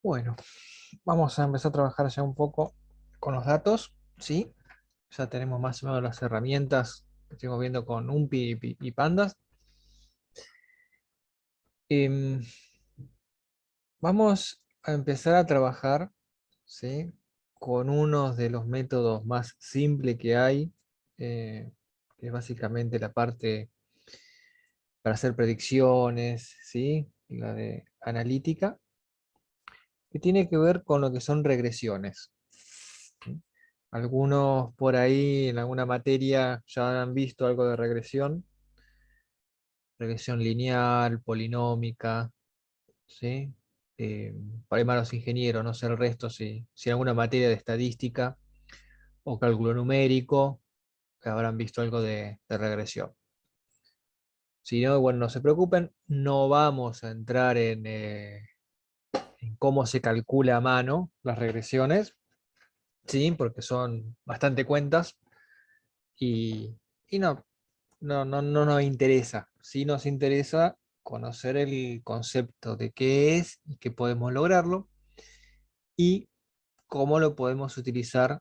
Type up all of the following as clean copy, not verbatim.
Bueno, vamos a empezar a trabajar ya un poco con los datos, ¿sí? Ya tenemos más o menos las herramientas que estuvimos viendo con NumPy y Pandas. Em, Vamos a empezar a trabajar, ¿sí? Con uno de los métodos más simples que hay, que es básicamente la parte para hacer predicciones, ¿sí? Y la de analítica, que tiene que ver con lo que son regresiones. ¿Sí? Algunos por ahí en alguna materia ya han visto algo de regresión, regresión lineal, polinómica, ¿sí? Por ahí más los ingenieros, no sé el resto, si en alguna materia de estadística o cálculo numérico, que habrán visto algo de regresión. Si no, bueno, no se preocupen, no vamos a entrar en cómo se calcula a mano las regresiones, ¿sí? Porque son bastante cuentas y no nos interesa. Sí nos interesa conocer el concepto de qué es y qué podemos lograrlo y cómo lo podemos utilizar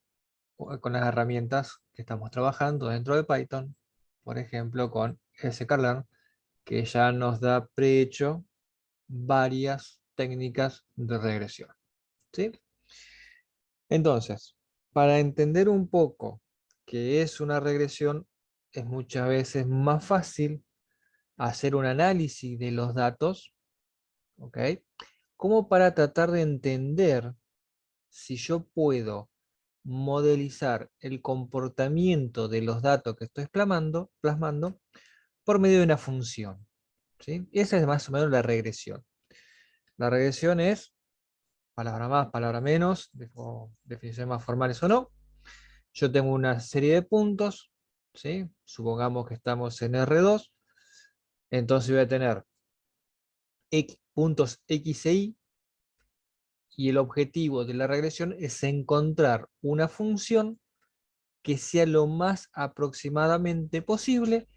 con las herramientas que estamos trabajando dentro de Python, por ejemplo con sklearn, que ya nos da prehecho varias técnicas de regresión, ¿sí? Entonces, para entender un poco qué es una regresión, es muchas veces más fácil hacer un análisis de los datos, ¿ok? Como para tratar de entender si yo puedo modelizar el comportamiento de los datos que estoy plasmando por medio de una función, ¿sí? Esa es más o menos la regresión. La regresión es, palabra más, palabra menos, definiciones más formales o no. Yo tengo una serie de puntos, ¿sí? Supongamos que estamos en R2, entonces voy a tener puntos X e y el objetivo de la regresión es encontrar una función que sea lo más aproximadamente posible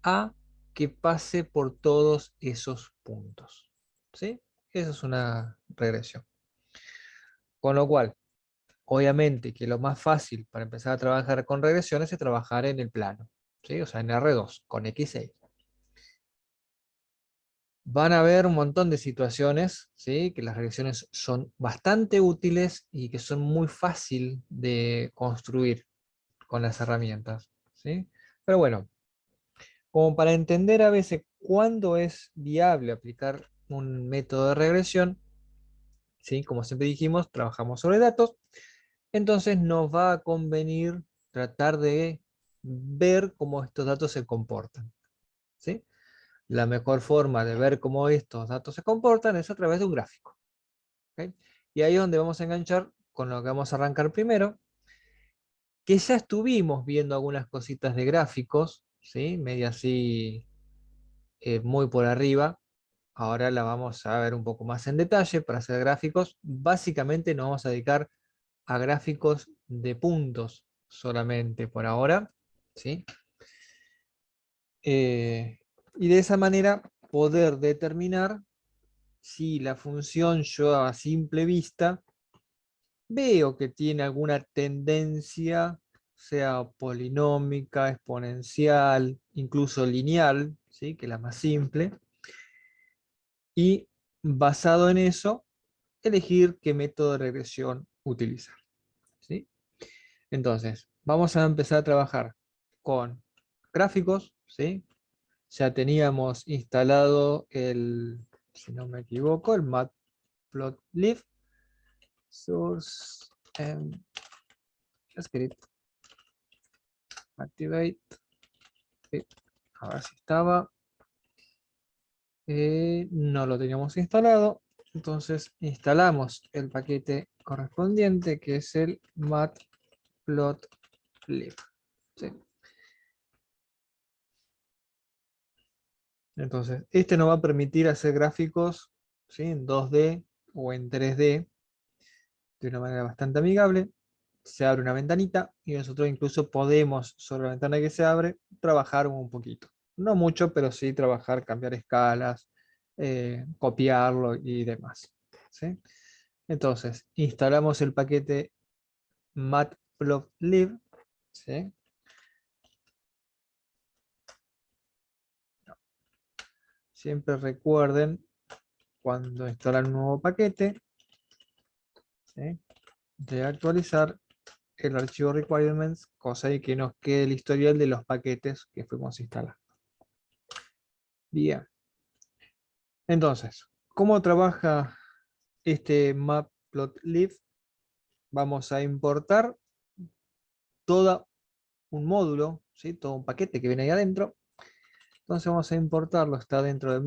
a que pase por todos esos puntos, ¿sí? Eso es una regresión. Con lo cual, obviamente que lo más fácil para empezar a trabajar con regresiones es trabajar en el plano, ¿sí? O sea, en R2, con X6. Van a haber un montón de situaciones, ¿sí? Que las regresiones son bastante útiles y que son muy fácil de construir con las herramientas, ¿sí? Pero bueno, como para entender a veces cuándo es viable aplicar un método de regresión, ¿sí? Como siempre dijimos, trabajamos sobre datos, entonces nos va a convenir tratar de ver cómo estos datos se comportan, ¿sí? La mejor forma de ver cómo estos datos se comportan es a través de un gráfico, ¿ok? Y ahí es donde vamos a enganchar con lo que vamos a arrancar primero, que ya estuvimos viendo algunas cositas de gráficos, ¿sí? Media así, muy por arriba. Ahora la vamos a ver un poco más en detalle para hacer gráficos. Básicamente nos vamos a dedicar a gráficos de puntos solamente por ahora, ¿sí? Y de esa manera poder determinar si la función yo a simple vista veo que tiene alguna tendencia, sea polinómica, exponencial, incluso lineal, ¿sí? Que es la más simple, y basado en eso, elegir qué método de regresión utilizar, ¿sí? Entonces, vamos a empezar a trabajar con gráficos, ¿sí? Ya teníamos instalado si no me equivoco, el matplotlib source script activate. Sí, a ver si estaba. No lo teníamos instalado. Entonces instalamos el paquete correspondiente que es el matplotlib. ¿Sí? Entonces, este nos va a permitir hacer gráficos, ¿sí? En 2D o en 3D de una manera bastante amigable. Se abre una ventanita y nosotros incluso podemos, sobre la ventana que se abre, trabajar un poquito. No mucho, pero sí trabajar, cambiar escalas, copiarlo y demás, ¿sí? Entonces, instalamos el paquete matplotlib, ¿sí? Siempre recuerden cuando instalan un nuevo paquete, ¿sí?, de actualizar el archivo requirements, cosa de que nos quede el historial de los paquetes que fuimos instalando. Bien. Entonces, ¿cómo trabaja este matplotlib? Vamos a importar todo un módulo, ¿sí?, todo un paquete que viene ahí adentro. Entonces vamos a importarlo, está dentro de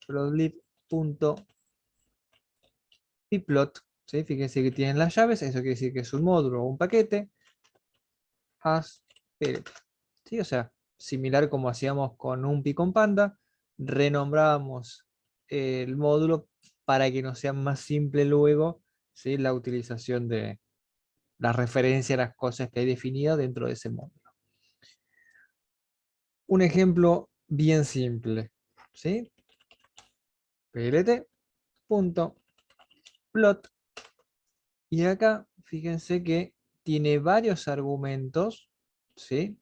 matplotlib.pyplot, ¿sí? Fíjense que tienen las llaves, eso quiere decir que es un módulo o un paquete, as plt, ¿sí? O sea, similar como hacíamos con un con Panda, renombramos el módulo para que nos sea más simple luego, ¿sí?, la utilización de la referencia a las cosas que hay definidas dentro de ese módulo. Un ejemplo bien simple, ¿sí? plt.plot, y acá fíjense que tiene varios argumentos, ¿sí?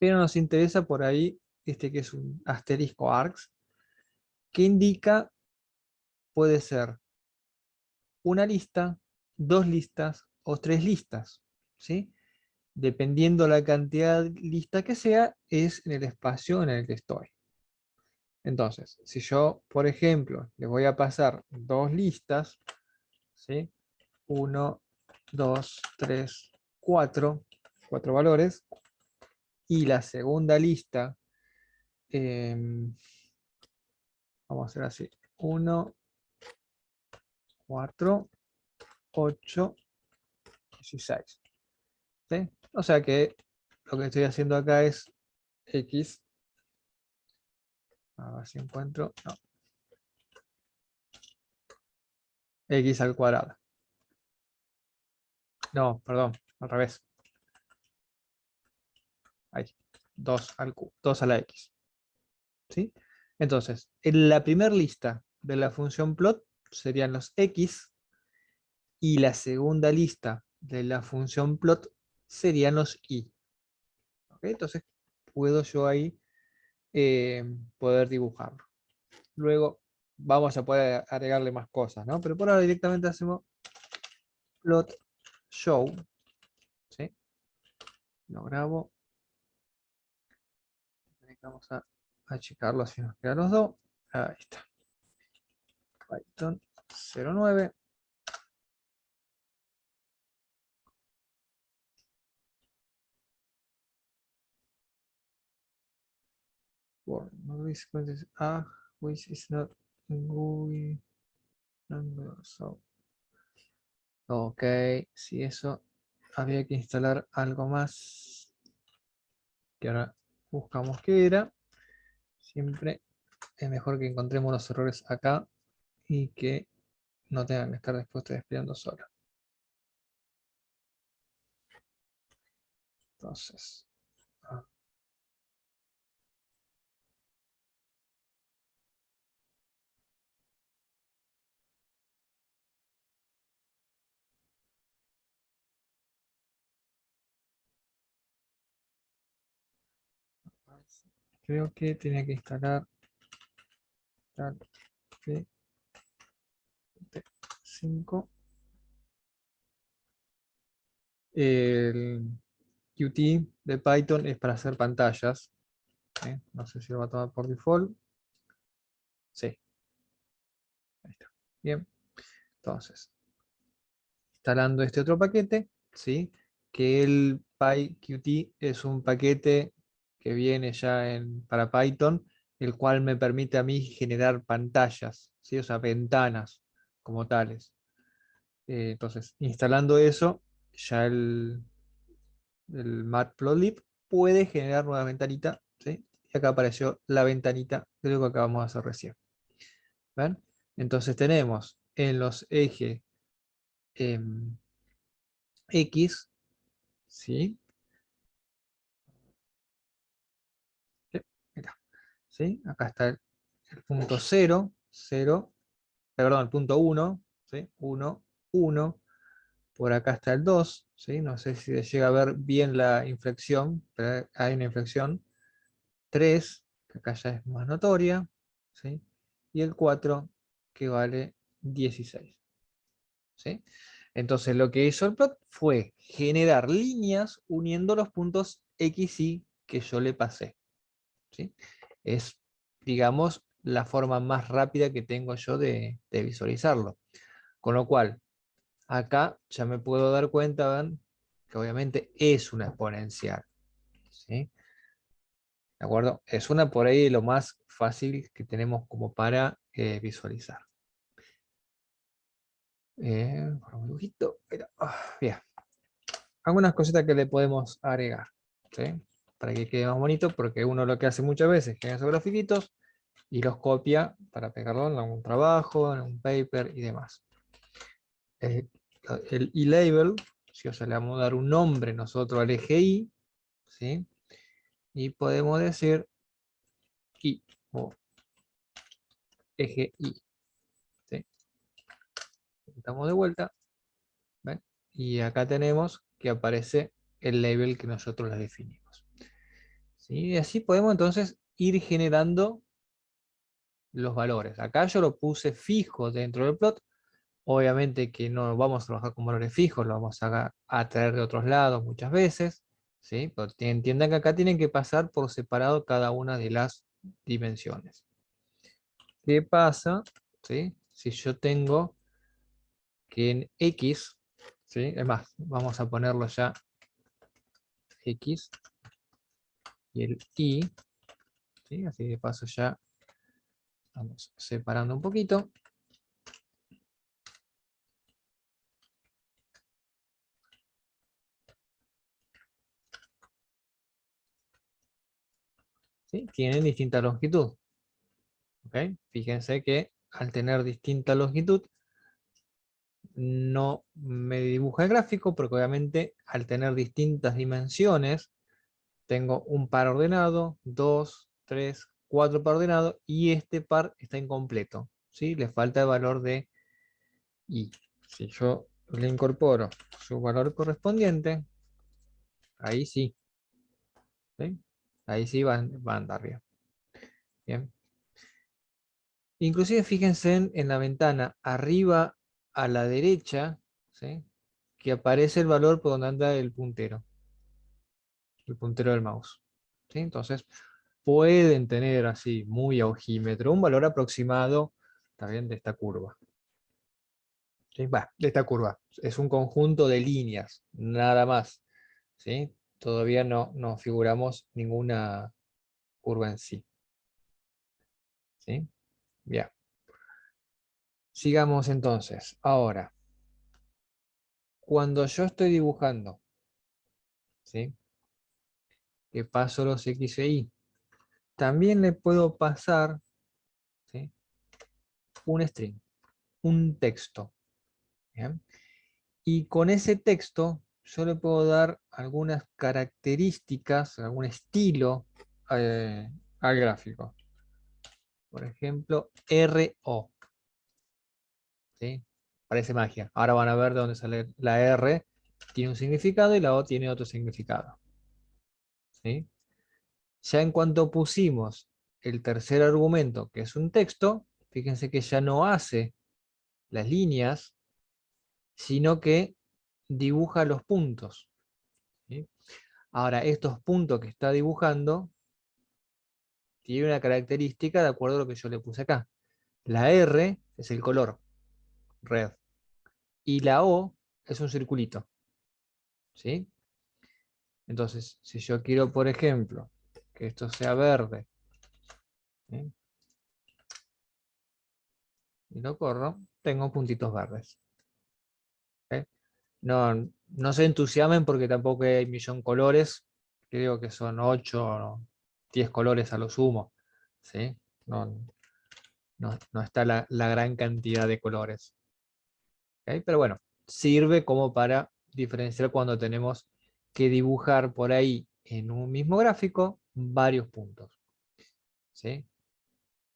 Pero nos interesa por ahí este que es un asterisco args, que indica, puede ser una lista, dos listas o tres listas, ¿sí? Dependiendo la cantidad de lista que sea, es en el espacio en el que estoy. Entonces, si yo, por ejemplo, le voy a pasar dos listas, ¿sí? 1, 2, 3, 4, 4 valores, y la segunda lista, vamos a hacer así, 1, 4, 8, 16. ¿Sí? O sea que lo que estoy haciendo acá es x, a ver si encuentro, no, x al cuadrado. No, perdón, al revés. Ahí, 2 al q, 2 a la x. ¿Sí? Entonces, en la primera lista de la función plot serían los x, y la segunda lista de la función plot serían los y. ¿Ok? Entonces, puedo yo ahí poder dibujarlo. Luego vamos a poder agregarle más cosas, ¿no? Pero por ahora directamente hacemos plot show, ¿sí? Lo grabo. Vamos a achicarlo así nos quedan los dos. Ahí está. Python 09. Which is not going. So. Ok, si eso había que instalar algo más que ahora buscamos qué era. Siempre es mejor que encontremos los errores acá y que no tengan que estar después ustedes esperando solo. Entonces, creo que tenía que instalar P5. El Qt de Python es para hacer pantallas. No sé si lo va a tomar por default. Sí, ahí está. Bien, entonces, instalando este otro paquete, ¿sí?, que el PyQt es un paquete que viene ya para Python, el cual me permite a mí generar pantallas, ¿sí?, o sea, ventanas como tales. Entonces, instalando eso, ya el matplotlib puede generar nueva ventanita, ¿sí? Y acá apareció la ventanita de lo que acabamos de hacer recién. ¿Ven? Entonces tenemos en los ejes X, ¿sí? Sí, acá, ¿sí? Acá está el punto 0, 0, perdón, el punto 1, ¿sí? 1, 1. Por acá está el 2, ¿sí? No sé si se llega a ver bien la inflexión, pero hay una inflexión. 3, que acá ya es más notoria, ¿sí? Y el 4, que vale 16, ¿sí? Entonces lo que hizo el plot fue generar líneas uniendo los puntos X y que yo le pasé, ¿sí? Es, digamos, la forma más rápida que tengo yo de visualizarlo. Con lo cual, acá ya me puedo dar cuenta, ¿ven? Que obviamente es una exponencial, ¿sí? ¿De acuerdo? Es una por ahí lo más fácil que tenemos como para visualizar. Un dibujito, bien. Algunas cositas que le podemos agregar, ¿sí? Para que quede más bonito, porque uno lo que hace muchas veces es genera esos grafiquitos y los copia para pegarlo en algún trabajo, en un paper y demás. Eh, el e-label, si o sea, le vamos a dar un nombre nosotros al eje Y, ¿sí? Y podemos decir Y o eje Y, ¿sí? Estamos de vuelta, ¿ven? Y acá tenemos que aparece el label que nosotros le definimos, ¿sí? Y así podemos entonces ir generando los valores. Acá yo lo puse fijo dentro del plot. Obviamente que no vamos a trabajar con valores fijos, lo vamos a traer de otros lados muchas veces, ¿sí? Pero entiendan que acá tienen que pasar por separado cada una de las dimensiones. ¿Qué pasa, ¿sí? Si yo tengo que en X, ¿sí? Es más, vamos a ponerlo ya X y el Y, ¿sí? Así de paso ya vamos separando un poquito. ¿Sí? Tienen distinta longitud. ¿Ok? Fíjense que al tener distinta longitud, no me dibuja el gráfico, porque obviamente al tener distintas dimensiones, tengo un par ordenado, 2, 3, 4 par ordenado, y este par está incompleto, ¿sí? Le falta el valor de Y. Si yo le incorporo su valor correspondiente, ahí sí, ¿sí? Ahí sí va a andar bien. Bien. Inclusive fíjense en la ventana arriba a la derecha, ¿sí? Que aparece el valor por donde anda el puntero del mouse, ¿sí? Entonces pueden tener así muy a ojímetro un valor aproximado también de esta curva, ¿sí? Va, de esta curva. Es un conjunto de líneas, nada más, ¿sí? Todavía no figuramos ninguna curva en sí, ¿sí? Bien. Sigamos entonces. Ahora, cuando yo estoy dibujando, ¿sí? Que paso los X e Y, también le puedo pasar, ¿sí? Un string, un texto. ¿Bien? Y con ese texto yo le puedo dar algunas características, algún estilo al gráfico. Por ejemplo, RO, ¿sí? Parece magia. Ahora van a ver de dónde sale la R. Tiene un significado y la O tiene otro significado, ¿sí? Ya en cuanto pusimos el tercer argumento, que es un texto, fíjense que ya no hace las líneas, sino que dibuja los puntos, ¿sí? Ahora, estos puntos que está dibujando tienen una característica de acuerdo a lo que yo le puse acá. La R es el color, red, y la O es un circulito, ¿sí? Entonces, si yo quiero, por ejemplo, que esto sea verde, ¿sí? Y lo corro, tengo puntitos verdes, ¿ok? No se entusiasmen porque tampoco hay millón colores, creo que son 8 o 10 colores a lo sumo, ¿sí? No, no está la gran cantidad de colores, ¿ok? Pero bueno, sirve como para diferenciar cuando tenemos que dibujar por ahí en un mismo gráfico varios puntos, ¿sí?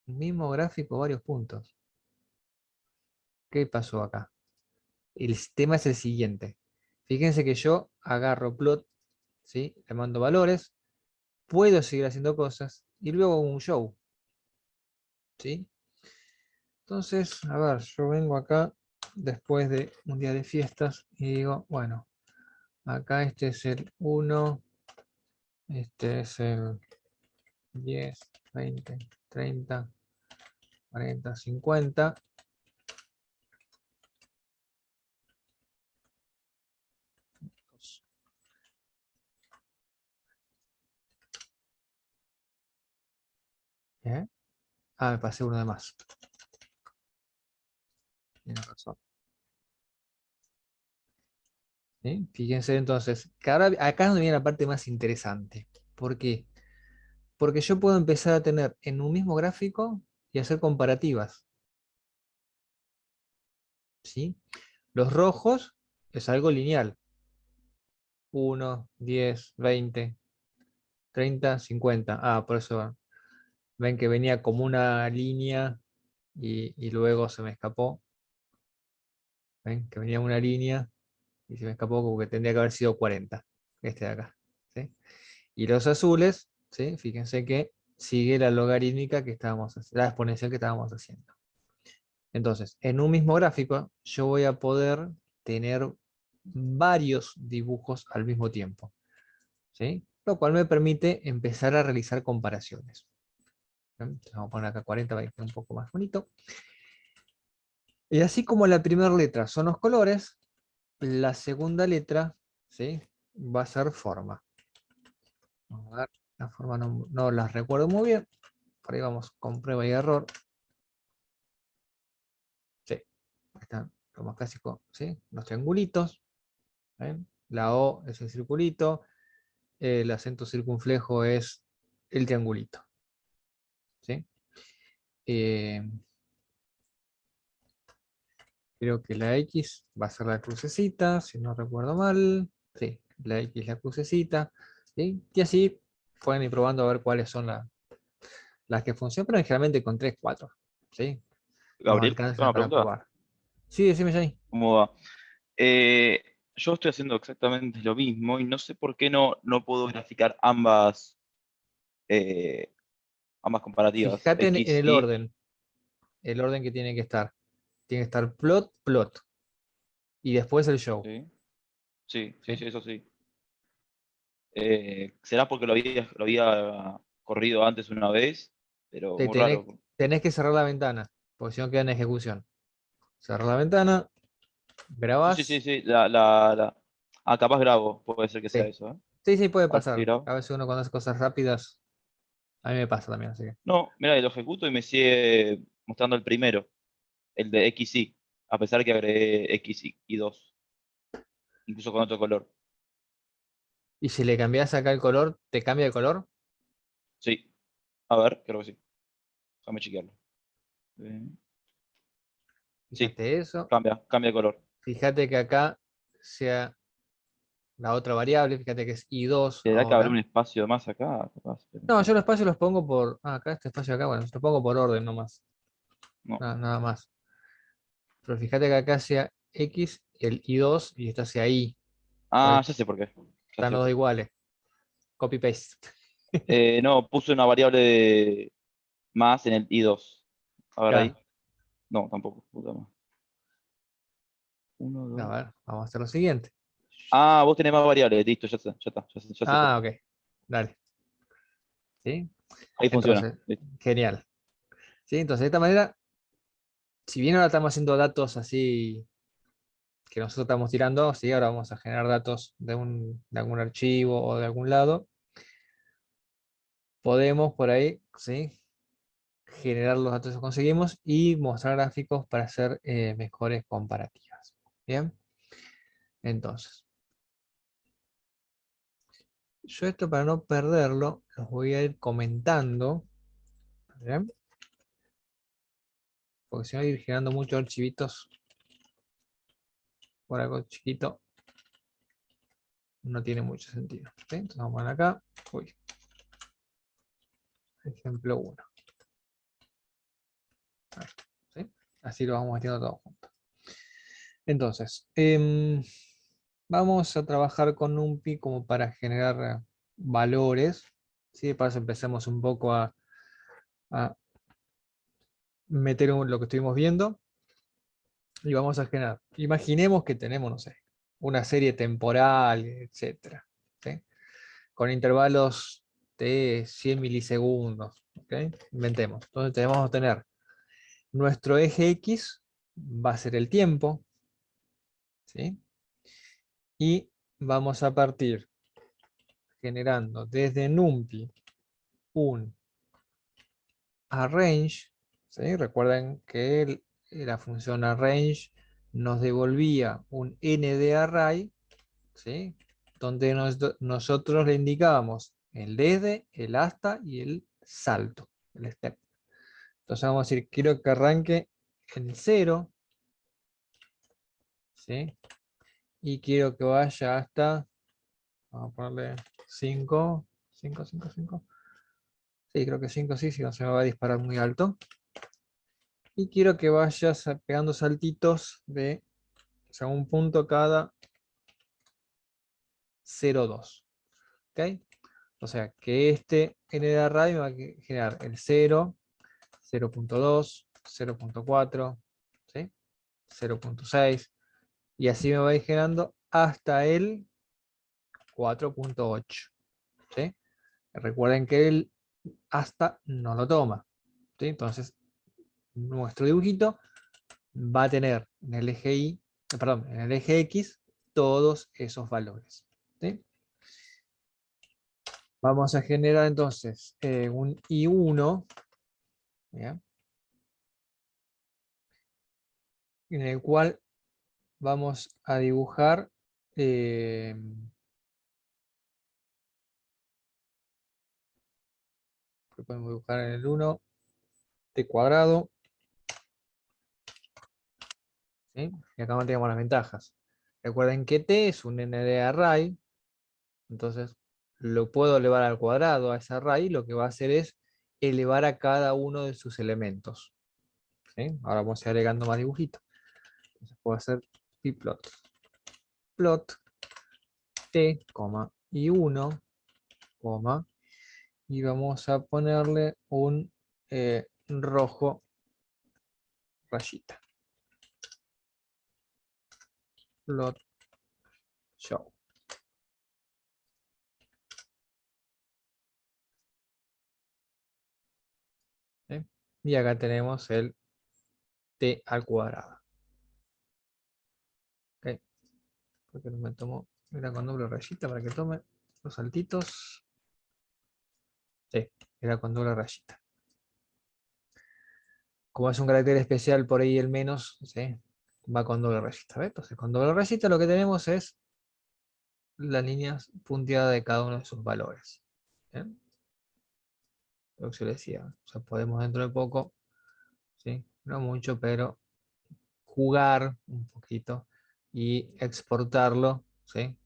Un mismo gráfico, varios puntos. ¿Qué pasó acá? El sistema es el siguiente. Fíjense que yo agarro plot, ¿sí? Le mando valores, puedo seguir haciendo cosas y luego un show, ¿sí? Entonces, a ver, yo vengo acá después de un día de fiestas y digo, bueno, acá este es el 1, este es el 10, 20, 30, 40, 50. ¿Eh? Ah, me pasé uno de más. Tienes razón. ¿Sí? Fíjense entonces, que ahora acá es donde viene la parte más interesante. ¿Por qué? Porque yo puedo empezar a tener en un mismo gráfico y hacer comparativas. ¿Sí? Los rojos es algo lineal. 1, 10, 20, 30, 50. Ah, por eso ven que venía como una línea y luego se me escapó. ¿Ven? Que venía una línea y se me escapó como que tendría que haber sido 40. Este de acá. ¿Sí? Y los azules, ¿sí? Fíjense que sigue la logarítmica que estábamos haciendo, la exponencial que estábamos haciendo. Entonces, en un mismo gráfico, yo voy a poder tener varios dibujos al mismo tiempo, ¿sí? Lo cual me permite empezar a realizar comparaciones. Entonces, vamos a poner acá 40 para que quede un poco más bonito. Y así como la primera letra son los colores, la segunda letra, ¿sí? Va a ser forma. Vamos a ver, la forma no las recuerdo muy bien. Por ahí vamos con prueba y error. Sí, están lo más clásico, ¿sí? Los triangulitos. ¿Ven? La O es el circulito. El acento circunflejo es el triangulito. ¿Sí? Eh, creo que la X va a ser la crucecita, si no recuerdo mal. Sí, la X es la crucecita. ¿Sí? Y así pueden ir probando a ver cuáles son las que funcionan, pero generalmente con 3 4. ¿Sí? Nos Gabriel, tengo alcanza una para pregunta. probar. Sí, decime, Jenny. ¿Cómo va? Eh, yo estoy haciendo exactamente lo mismo y no sé por qué no puedo graficar eh, ambas comparativas, Fíjate en X, Y. el orden que tiene que estar. Tiene que estar plot, plot. Y después el show. Sí, sí, sí, ¿Sí? sí, eso sí. ¿Será porque lo había corrido antes una vez? Pero Te muy tenés, raro. tenés que cerrar la ventana, porque si no queda en ejecución. Cerrar la ventana, Sí, sí, sí, grabás. sí. Ah, capaz grabo, puede ser que sea Sí, eso, ¿eh? sí, sí, puede A ver si pasar. grabo. A veces uno cuando hace cosas rápidas, a mí me pasa también, así que. No, mira, lo ejecuto y me sigue mostrando el primero, el de X, Y, a pesar que agregué X y 2, incluso con otro color. Y si le cambiás acá el color, ¿te cambia el color? Sí, a ver, creo que sí. Déjame chequearlo. Eh, Sí, Fíjate eso. cambia de color. Fíjate que acá sea la otra variable, fíjate que es I2 ¿Será que habrá un ahora. espacio más acá? Capaz, pero No, yo los espacios los pongo por. Ah, acá este espacio acá, bueno, los pongo por orden nomás. no. Nada más. Pero fíjate que acá sea X, el I2 y esta sea I. Ah, Pues ya sé por qué. Ya están sé los dos por qué. iguales. Copy paste. No, puse una variable más en el I2. A ver Claro. ahí. No, tampoco. Puta madre. Uno, A dos. ver, vamos a hacer lo siguiente. Ah, vos tenés más variables. Listo, ya está, ya está. Ya sé por Ah, qué. ok. Dale. ¿Sí? Ahí funciona. Entonces, Listo. genial. ¿Sí? Entonces, de esta manera, si bien ahora estamos haciendo datos así que nosotros estamos tirando, ¿sí? Ahora vamos a generar datos de algún archivo o de algún lado, podemos por ahí, ¿sí? Generar los datos que conseguimos y mostrar gráficos para hacer mejores comparativas. Bien, entonces, yo esto para no perderlo, los voy a ir comentando, ¿bien? Porque si no ir generando muchos archivitos por algo chiquito, no tiene mucho sentido. ¿Sí? Entonces vamos a ver acá, uy, ejemplo 1. ¿Sí? Así lo vamos metiendo todo junto. Entonces, vamos a trabajar con NumPy como para generar valores. ¿Sí? Para eso empecemos un poco a meter lo que estuvimos viendo. Y vamos a generar. Imaginemos que tenemos, no sé, una serie temporal, etcétera, ¿sí? Con intervalos de 100 milisegundos. ¿Ok? Inventemos. Entonces tenemos que tener nuestro eje X, va a ser el tiempo, ¿sí? Y vamos a partir generando desde NumPy un arrange, ¿sí? Recuerden que la función arrange nos devolvía un n de array, ¿sí? Donde nosotros le indicábamos el desde, el hasta y el salto, el step. Entonces vamos a decir, quiero que arranque en 0, ¿sí? Y quiero que vaya hasta, vamos a ponerle 5, 5, 5, 5. Sí, creo que 5 sí, si no se me va a disparar muy alto. Y quiero que vayas pegando saltitos de, o sea, un punto cada 0,2. ¿Ok? O sea, que este n de array me va a generar el 0, 0.2, 0.4, ¿sí? 0.6. Y así me va a ir generando hasta el 4.8. ¿Sí? Recuerden que el hasta no lo toma. ¿Sí? Entonces, nuestro dibujito va a tener en el eje Y, perdón, en el eje X todos esos valores. ¿Sí? Vamos a generar entonces un I1, ¿ya? En el cual vamos a dibujar podemos dibujar en el 1 t cuadrado, ¿sí? Y acá mantenemos las ventajas. Recuerden que t es un n de array, entonces lo puedo elevar al cuadrado a ese array, lo que va a hacer es elevar a cada uno de sus elementos. ¿Sí? Ahora vamos a ir agregando más dibujitos. Entonces puedo hacer pplot, plot t, y 1, y vamos a ponerle un rojo rayita. Plot show. ¿Sí? Y acá tenemos el t al cuadrado. ¿Ok? Porque no me tomo, era con doble rayita para que tome los saltitos. Sí, era con doble rayita. Como es un carácter especial por ahí el menos, ¿sí? Va con doble rayita. ¿Ves? Entonces con doble rayita lo que tenemos es las líneas punteadas de cada uno de sus valores. ¿Bien? Lo que yo decía. O sea, podemos dentro de poco, ¿sí? No mucho, pero jugar un poquito y exportarlo, ¿sí?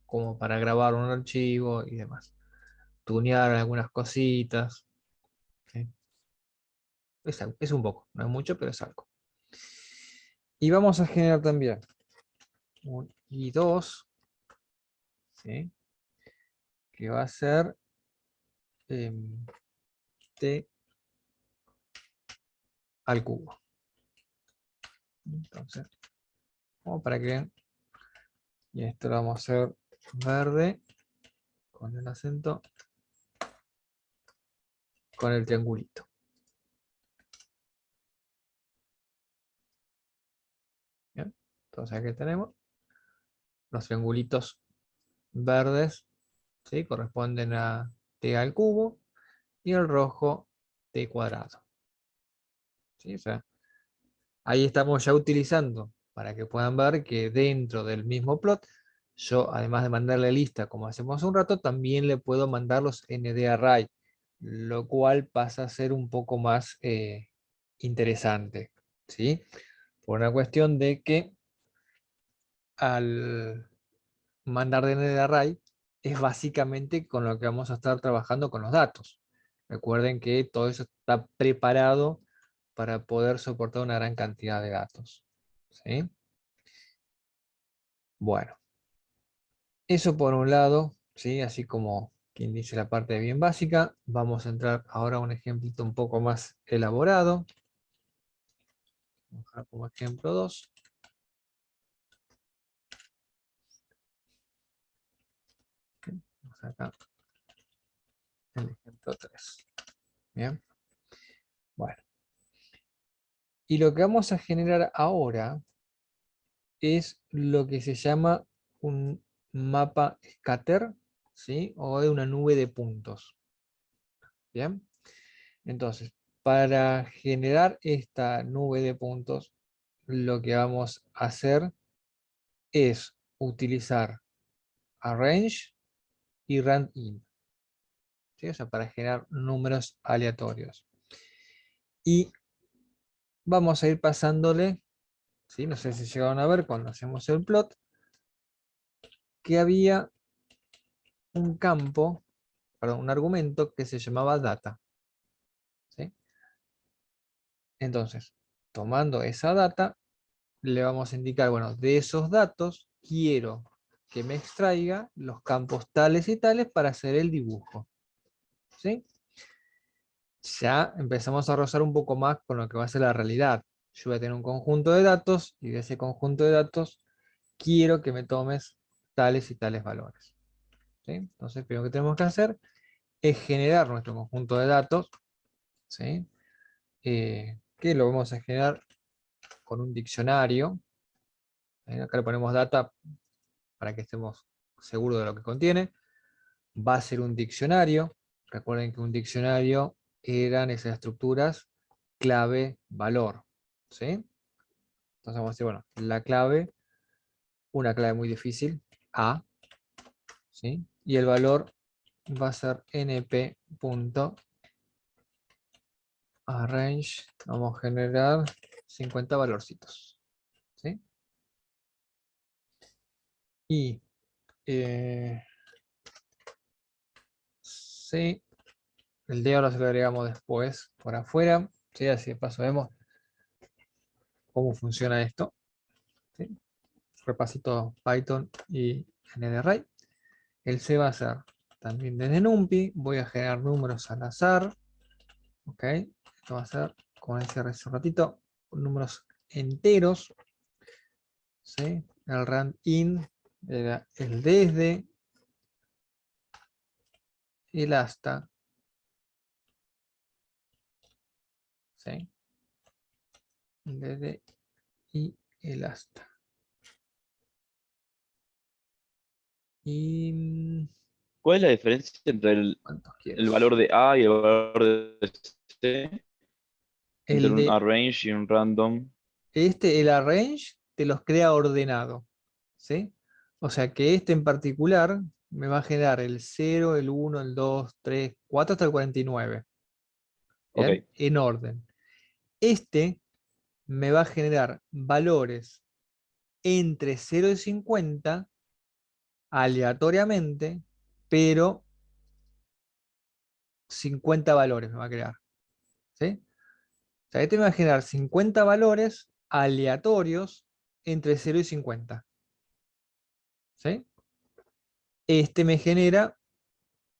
Como para grabar un archivo y demás. Tunear algunas cositas, ¿sí? Es un poco, no es mucho, pero es algo. Y vamos a generar también un I2, ¿sí? Que va a ser t al cubo. Entonces, como para que vean, y esto lo vamos a hacer verde con el acento, con el triangulito. ¿Bien? Entonces aquí tenemos los triangulitos verdes, ¿sí? Corresponden a t al cubo y el rojo t cuadrado. ¿Sí? O sea, ahí estamos ya utilizando para que puedan ver que dentro del mismo plot, yo además de mandarle lista como hacemos un rato, también le puedo mandar los ND array, lo cual pasa a ser un poco más interesante, ¿sí? Por una cuestión de que al mandar de ND array es básicamente con lo que vamos a estar trabajando con los datos. Recuerden que todo eso está preparado para poder soportar una gran cantidad de datos, ¿sí? Bueno, eso por un lado, ¿sí? Así como quien dice la parte bien básica. Vamos a entrar ahora a un ejemplito un poco más elaborado. Vamos a dejar como ejemplo 2. Vamos acá el ejemplo 3. Bien. Bueno. Y lo que vamos a generar ahora es lo que se llama un mapa scatter, ¿sí? O de una nube de puntos. Bien. Entonces, para generar esta nube de puntos, lo que vamos a hacer es utilizar arrange y random, ¿sí? O sea, para generar números aleatorios. Y vamos a ir pasándole, ¿sí? No sé si llegaron a ver cuando hacemos el plot, que había un campo, perdón, un argumento que se llamaba data, ¿sí? Entonces, tomando esa data, le vamos a indicar, bueno, de esos datos quiero que me extraiga los campos tales y tales para hacer el dibujo, ¿sí? Ya empezamos a rozar un poco más con lo que va a ser la realidad. Yo voy a tener un conjunto de datos y de ese conjunto de datos quiero que me tomes tales y tales valores, ¿sí? Entonces, lo primero que tenemos que hacer es generar nuestro conjunto de datos, ¿sí? Que lo vamos a generar con un diccionario. Acá le ponemos data para que estemos seguros de lo que contiene. Va a ser un diccionario. Recuerden que un diccionario eran esas estructuras clave, valor, ¿sí? Entonces vamos a decir, bueno, la clave, una clave muy difícil, A, ¿sí? Y el valor va a ser np.arrange. Vamos a generar 50 valorcitos, ¿sí? Y sí, el de ahora se lo agregamos después por afuera, ¿sí? Así de paso vemos cómo funciona esto, ¿sí? Repasito Python y NDArray. El C va a ser también desde NumPy. Voy a generar números al azar. ¿Ok? Esto va a ser, como decía hace un ratito, números enteros. ¿Sí? El randin era el desde, el hasta. ¿Sí? El desde y el hasta. Y ¿Cuál es la diferencia entre ¿cuántos el quieres? valor de A y el valor de C? Entre El un de arrange y un random. el arrange te los crea ordenado, ¿sí? O sea que este en particular me va a generar el 0, el 1, el 2, 3, 4 hasta el 49, ¿bien? Ok. En orden. Este me va a generar valores entre 0 y 50 aleatoriamente, pero 50 valores me va a crear, ¿sí? O sea, este me va a generar 50 valores aleatorios entre 0 y 50, ¿sí? Este me genera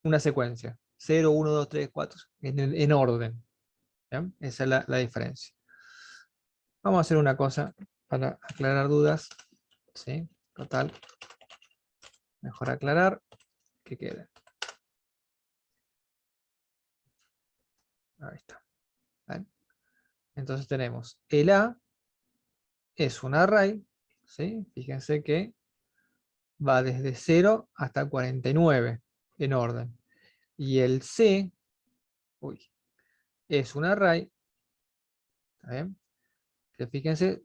una secuencia. 0, 1, 2, 3, 4, en orden. ¿Bien? Esa es la diferencia. Vamos a hacer una cosa para aclarar dudas. ¿Sí? Total. Mejor aclarar que quede. Ahí está. ¿Bien? Entonces tenemos el A es un array. ¿Sí? Fíjense que va desde 0 hasta 49 en orden. Y el C uy, es un array. ¿Está bien? Que fíjense,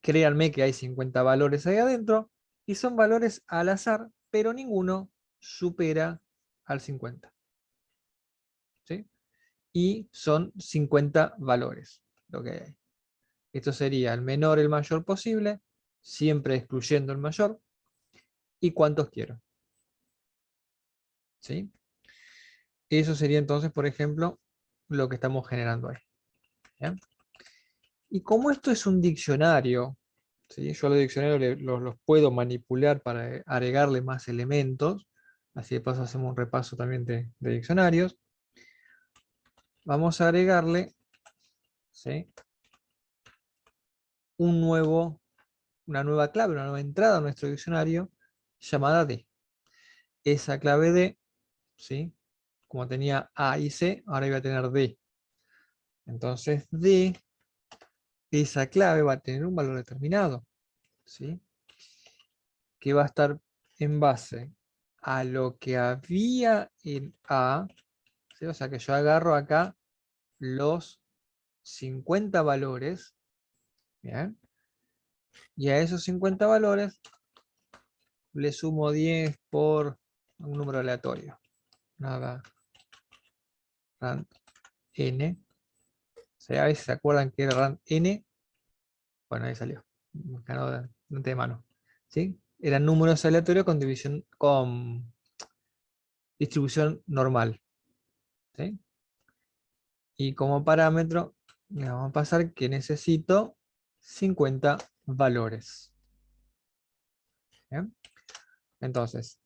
créanme que hay 50 valores ahí adentro y son valores al azar, pero ninguno supera al 50. ¿Sí? Y son 50 valores lo que hay. Esto sería el menor, el mayor posible, siempre excluyendo el mayor, y cuántos quiero. ¿Sí? Eso sería entonces, por ejemplo, lo que estamos generando ahí. ¿Bien? Y como esto es un diccionario, ¿sí? Yo a los diccionarios los puedo manipular para agregarle más elementos. Así de paso hacemos un repaso también de diccionarios. Vamos a agregarle, ¿sí?, una nueva clave, una nueva entrada a nuestro diccionario llamada D. Esa clave D, ¿sí?, como tenía A y C, ahora iba a tener D. Entonces D, esa clave va a tener un valor determinado, ¿sí?, que va a estar en base a lo que había en A, ¿sí? O sea que yo agarro acá los 50 valores, ¿bien? Y a esos 50 valores le sumo 10 por un número aleatorio. Nada, rand n. O sea, a veces se acuerdan que era rand n. Bueno, ahí salió. Ganó de antemano. ¿Sí? Eran números aleatorios con división, con distribución normal. ¿Sí? Y como parámetro, le vamos a pasar que necesito 50 valores. ¿Bien? Entonces,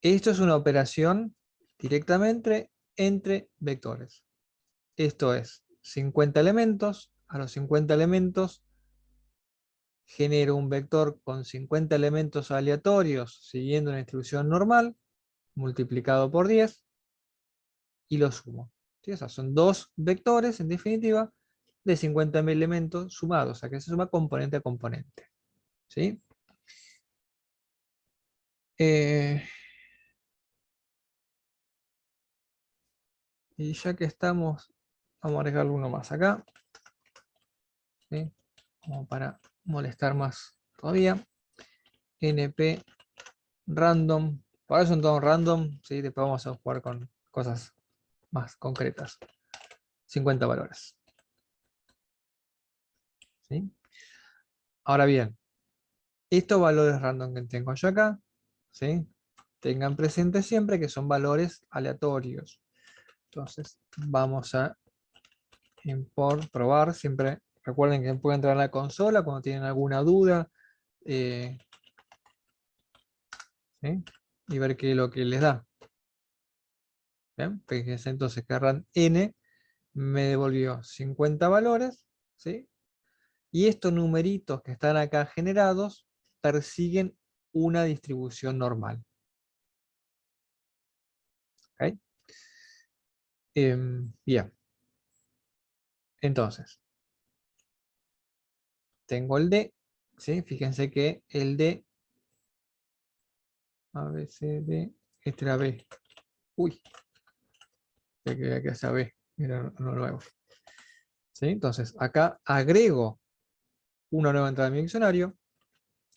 esto es una operación directamente entre vectores. Esto es 50 elementos. A los 50 elementos genero un vector con 50 elementos aleatorios siguiendo una distribución normal, multiplicado por 10, y lo sumo. ¿Sí? O sea, son dos vectores, en definitiva, de 50 elementos sumados, o sea que se suma componente a componente. ¿Sí? Y ya que estamos, vamos a agregarle uno más acá, ¿sí?, como para molestar más todavía. np random, por eso son todos random, ¿sí? Después vamos a jugar con cosas más concretas. 50 valores. ¿Sí? Ahora bien, estos valores random que tengo yo acá, ¿sí?, tengan presente siempre que son valores aleatorios. Entonces vamos a import, probar, siempre recuerden que pueden entrar a la consola cuando tienen alguna duda, ¿sí?, y ver qué es lo que les da. ¿Bien? Fíjense entonces que rand n me devolvió 50 valores, ¿sí? Y estos numeritos que están acá generados persiguen una distribución normal. ¿Okay? Bien. Entonces, tengo el D, ¿sí? Fíjense que el D, A, B, C, D, este era B. Uy, que sea B, mira, uno nuevo. ¿Sí? Entonces, acá agrego una nueva entrada a mi diccionario,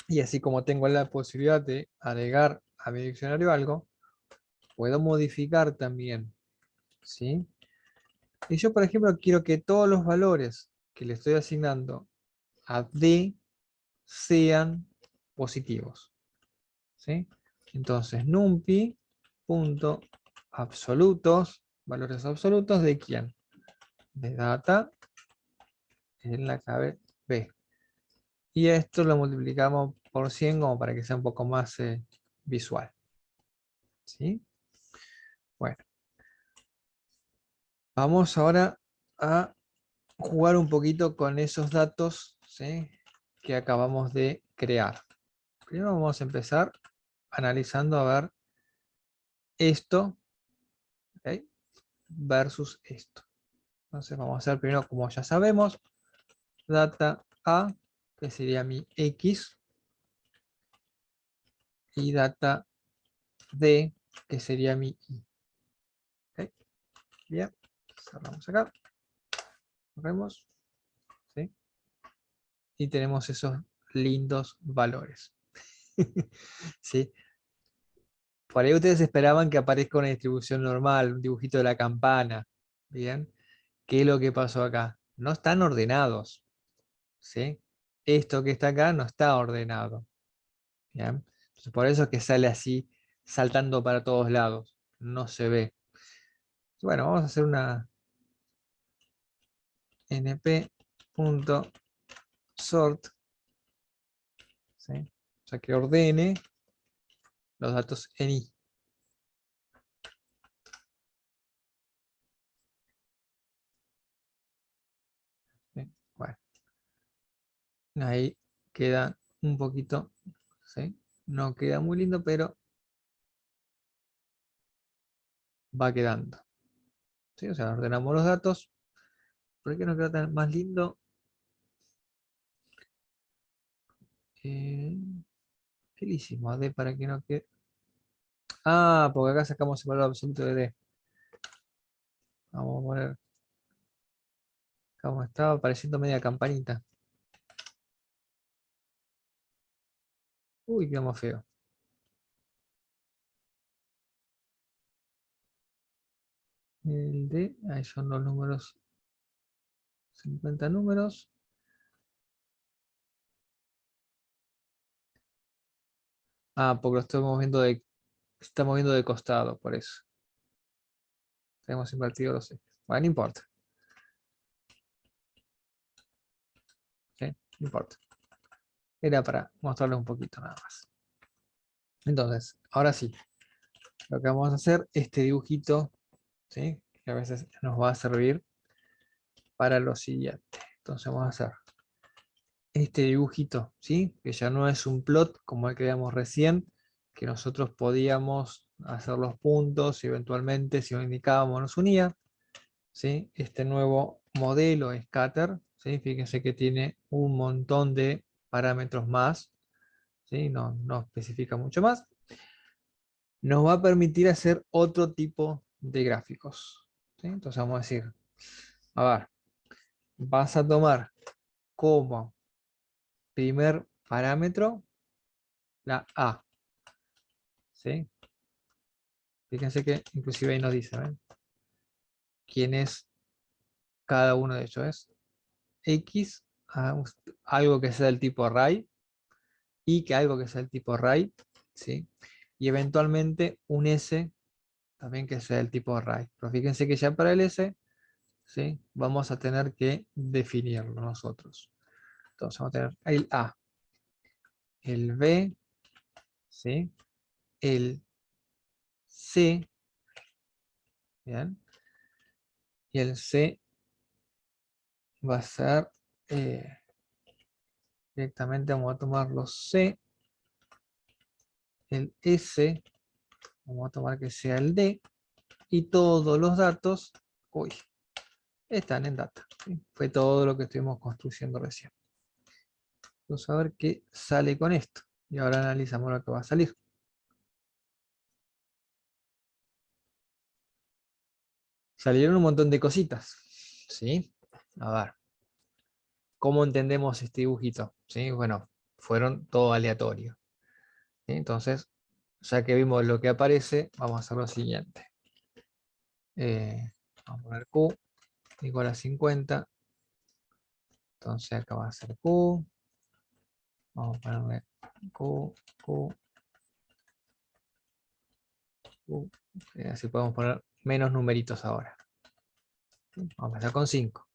y así como tengo la posibilidad de agregar a mi diccionario algo, puedo modificar también, ¿sí? Y yo, por ejemplo, quiero que todos los valores que le estoy asignando a D sean positivos, ¿sí? Entonces, numpy.absolutos, valores absolutos de quién? De data en la clave B. Y esto lo multiplicamos por 100 como para que sea un poco más visual. ¿Sí? Bueno, vamos ahora a jugar un poquito con esos datos, ¿sí?, que acabamos de crear. Primero vamos a empezar analizando a ver esto, ¿okay?, versus esto. Entonces vamos a hacer primero, como ya sabemos, data A, que sería mi X, y data D, que sería mi Y. ¿Okay? Bien, cerramos acá, corremos, ¿sí? Y tenemos esos lindos valores. ¿Sí? Por ahí ustedes esperaban que aparezca una distribución normal, un dibujito de la campana. ¿Bien? ¿Qué es lo que pasó acá? No están ordenados. ¿Sí? Esto que está acá no está ordenado. ¿Bien? Entonces, por eso es que sale así, saltando para todos lados. No se ve. Bueno, vamos a hacer una np.sort ¿sí? O sea, que ordene los datos en I. ¿Sí? Bueno, ahí queda un poquito, ¿sí? No queda muy lindo, pero va quedando. ¿Sí? O sea, ordenamos los datos. ¿Por qué no queda tan más lindo? ¿Qué le hicimos a D para que no quede? Ah, porque acá sacamos el valor absoluto de D. Vamos a poner, como estaba apareciendo media campanita. Uy, quedamos feo. El D, ahí son los números, 50 números. Ah, porque lo está moviendo de costado, por eso. Tenemos invertido los ejes. Bueno, no importa. ¿Sí? No importa. Era para mostrarles un poquito nada más. Entonces, ahora sí, lo que vamos a hacer, este dibujito, ¿sí? Que a veces nos va a servir para lo siguiente. Entonces vamos a hacer este dibujito, ¿sí? Que ya no es un plot como el que veíamos recién, que nosotros podíamos hacer los puntos y eventualmente si lo indicábamos nos unía, ¿sí? Este nuevo modelo scatter, ¿sí? Fíjense que tiene un montón de parámetros más, ¿sí? No especifica mucho más. Nos va a permitir hacer otro tipo de gráficos, ¿sí? Entonces vamos a decir, a ver, vas a tomar como primer parámetro la A, ¿sí? Fíjense que inclusive ahí nos dice, ¿ven? ¿Quién es cada uno de ellos? Es X, algo que sea del tipo array, y que algo que sea del tipo array, ¿sí? Y eventualmente un S también que sea del tipo array. Pero fíjense que ya para el S, ¿sí? Vamos a tener que definirlo nosotros. Entonces vamos a tener el A, el B, ¿sí? El C, ¿bien? Y el C va a ser, directamente vamos a tomar los C, el S, vamos a tomar que sea el D, y todos los datos, uy, están en data, ¿sí? Fue todo lo que estuvimos construyendo recién. Vamos a ver qué sale con esto. Y ahora analizamos lo que va a salir. Salieron un montón de cositas, ¿sí? A ver, ¿cómo entendemos este dibujito? ¿Sí? Bueno, fueron todo aleatorio, ¿sí? Entonces, ya que vimos lo que aparece, vamos a hacer lo siguiente. Vamos a poner Q igual a 50. Entonces acá va a ser Q. Vamos a ponerle Q, Q, Q. Así podemos poner menos numeritos ahora. Vamos a empezar con 5.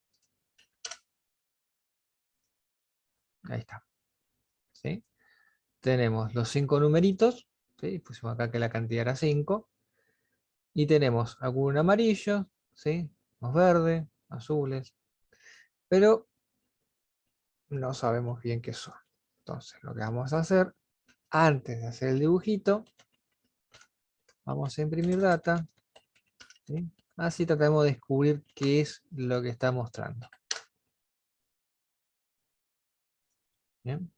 Ahí está. ¿Sí? Tenemos los 5 numeritos. ¿Sí? Pusimos acá que la cantidad era 5. Y tenemos algún amarillo, ¿sí? Los verdes, azules. Pero no sabemos bien qué son. Entonces lo que vamos a hacer, antes de hacer el dibujito, vamos a imprimir data. ¿Sí? Así tratamos de descubrir qué es lo que está mostrando. ¿Bien?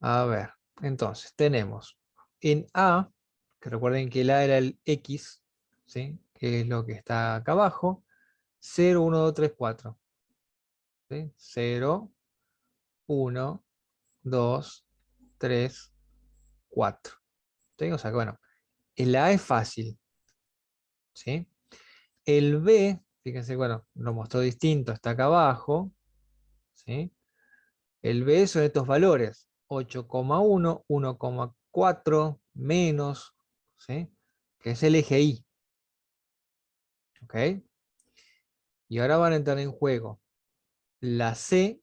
A ver, entonces tenemos en A, que recuerden que el A era el X, ¿sí? Que es lo que está acá abajo, 0, 1, 2, 3, 4. ¿Sí? 0, 1, 2, 3, 4. ¿Sí? O sea que bueno, el A es fácil. ¿Sí? El B, fíjense, bueno, lo mostró distinto, está acá abajo. ¿Sí? El B son estos valores, 8,1, 1,4, menos, ¿sí? Que es el eje Y. ¿Ok? Y ahora van a entrar en juego la C,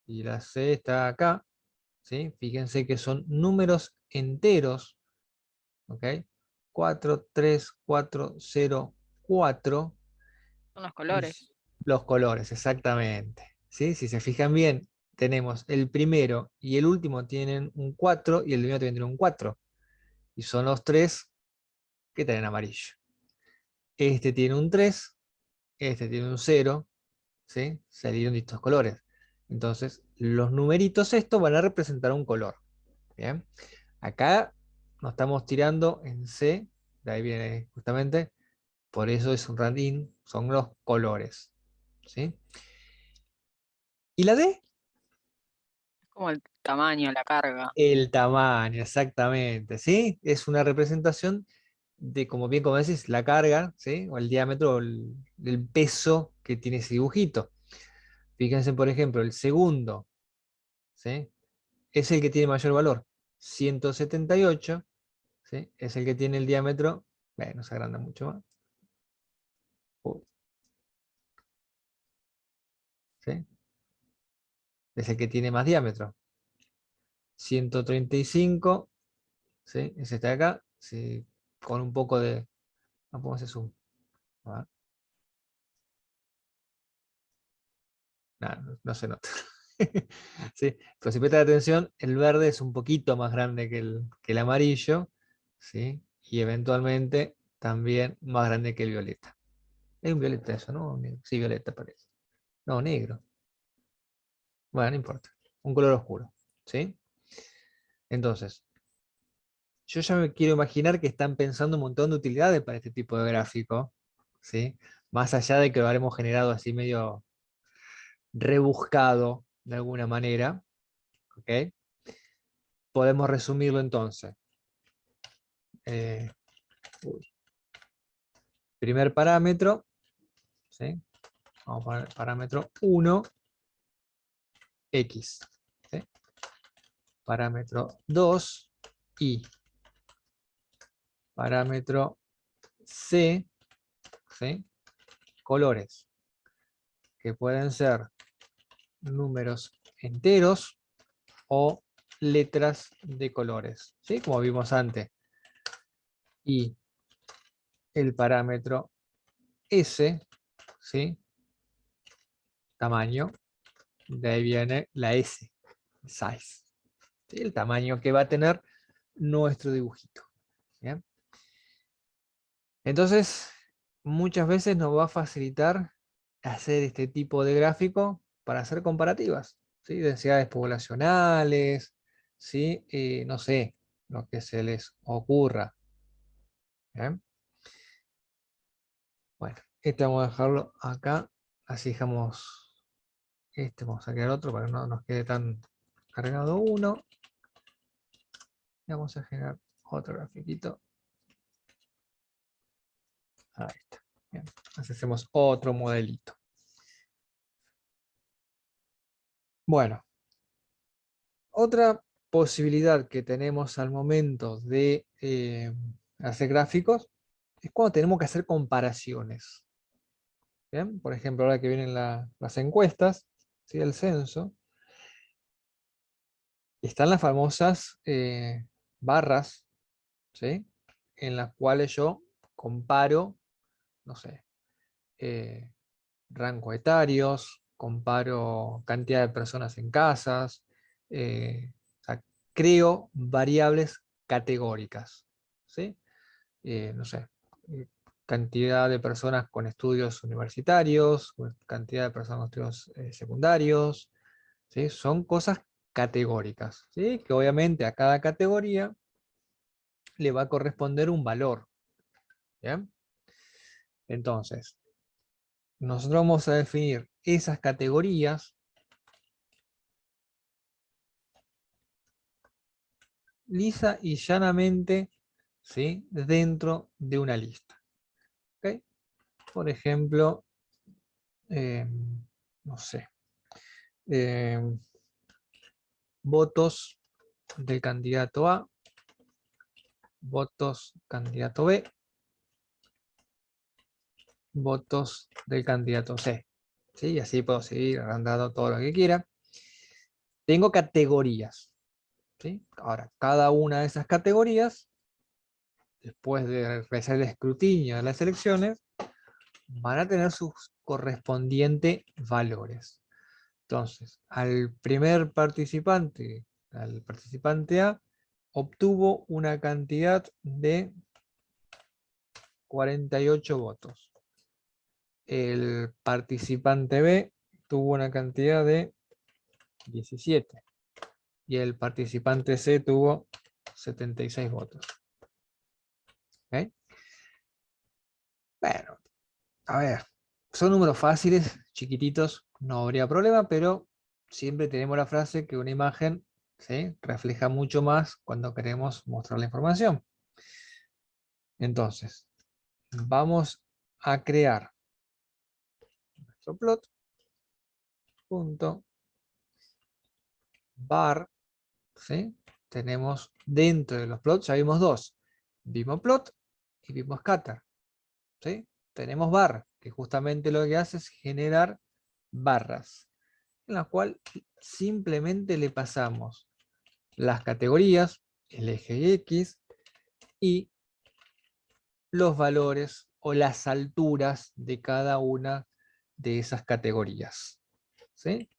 y la C está acá, ¿sí? Fíjense que son números enteros, ¿ok? 4, 3, 4, 0, 4. Son los Y colores. los colores, exactamente. ¿Sí? Si se fijan bien, tenemos el primero y el último tienen un 4 y el primero también tiene un 4. Y son los tres que tienen amarillo. Este tiene un 3, este tiene un 0, ¿sí? Salieron distintos colores. Entonces, los numeritos estos van a representar un color. ¿Bien? Acá nos estamos tirando en C, de ahí viene justamente, por eso es un random, son los colores. ¿Sí? ¿Y la D? Es como el tamaño, la carga. El tamaño, exactamente, ¿sí? Es una representación de, como bien como decís, la carga, ¿sí? O el diámetro, o el peso que tiene ese dibujito. Fíjense, por ejemplo, el segundo, ¿sí? Es el que tiene mayor valor, 178, ¿sí? Es el que tiene el diámetro, bueno, se agranda mucho más, ¿sí? Es el que tiene más diámetro. 135, ¿sí? Es este de acá, ¿sí? Con un poco de... Vamos a hacer zoom. A ver. Nah, no, no se nota. ¿Sí? Pero si prestan atención, el verde es un poquito más grande que el amarillo, ¿sí? Y eventualmente también más grande que el violeta. Es un violeta eso, ¿no? Sí, violeta parece. No, negro. Bueno, no importa. Un color oscuro, ¿sí? Entonces, yo ya me quiero imaginar que están pensando un montón de utilidades para este tipo de gráfico, ¿sí? Más allá de que lo habremos generado así medio rebuscado de alguna manera, ¿ok? Podemos resumirlo entonces. Eh, primer parámetro, ¿sí? Vamos a poner parámetro 1, X. ¿Sí? Parámetro 2, Y. Parámetro C, ¿sí? Colores, que pueden ser números enteros o letras de colores, ¿sí? Como vimos antes. Y el parámetro S, ¿sí? Tamaño, de ahí viene la S, size, ¿sí? El tamaño que va a tener nuestro dibujito. ¿Bien? Entonces, muchas veces nos va a facilitar hacer este tipo de gráfico para hacer comparativas, ¿sí? Densidades poblacionales, ¿sí? No sé, lo que se les ocurra. ¿Bien? Bueno, este vamos a dejarlo acá, así dejamos este, vamos a sacar otro para que no nos quede tan cargado uno. Y vamos a generar otro grafiquito. Ahí está. Bien. Así hacemos otro modelito. Bueno, otra posibilidad que tenemos al momento de hacer gráficos es cuando tenemos que hacer comparaciones. ¿Bien? Por ejemplo, ahora que vienen las encuestas, ¿sí? El censo, están las famosas barras, ¿sí? En las cuales yo comparo, no sé, eh, rangos etarios, comparo cantidad de personas en casas, o sea, creo variables categóricas, ¿sí? No sé, eh, cantidad de personas con estudios universitarios, cantidad de personas con estudios secundarios, ¿sí? Son cosas categóricas, ¿sí? Que obviamente a cada categoría le va a corresponder un valor, ¿bien? Entonces, nosotros vamos a definir esas categorías lisa y llanamente, ¿sí? Dentro de una lista. ¿Ok? Por ejemplo, eh, no sé, eh, votos del candidato A, votos candidato B, votos del candidato C. ¿Sí? Y así puedo seguir agrandando todo lo que quiera. Tengo categorías. ¿sí? Ahora, cada una de esas categorías, después de realizar el escrutinio de las selecciones, van a tener sus correspondientes valores. Entonces, al participante A, obtuvo una cantidad de 48 votos. El participante B tuvo una cantidad de 17. Y el participante C tuvo 76 votos. ¿Ok? Bueno, a ver, son números fáciles, chiquititos, no habría problema, pero siempre tenemos la frase que una imagen, ¿sí?, refleja mucho más cuando queremos mostrar la información. Entonces, vamos a crear nuestro plot. Punto bar, ¿sí? Tenemos dentro de los plots, ya vimos dos. Vimos plot y vimos scatter, ¿sí? Tenemos bar, que justamente lo que hace es generar barras, en la cual simplemente le pasamos las categorías, el eje X y los valores o las alturas de cada una de esas categorías, ¿sí?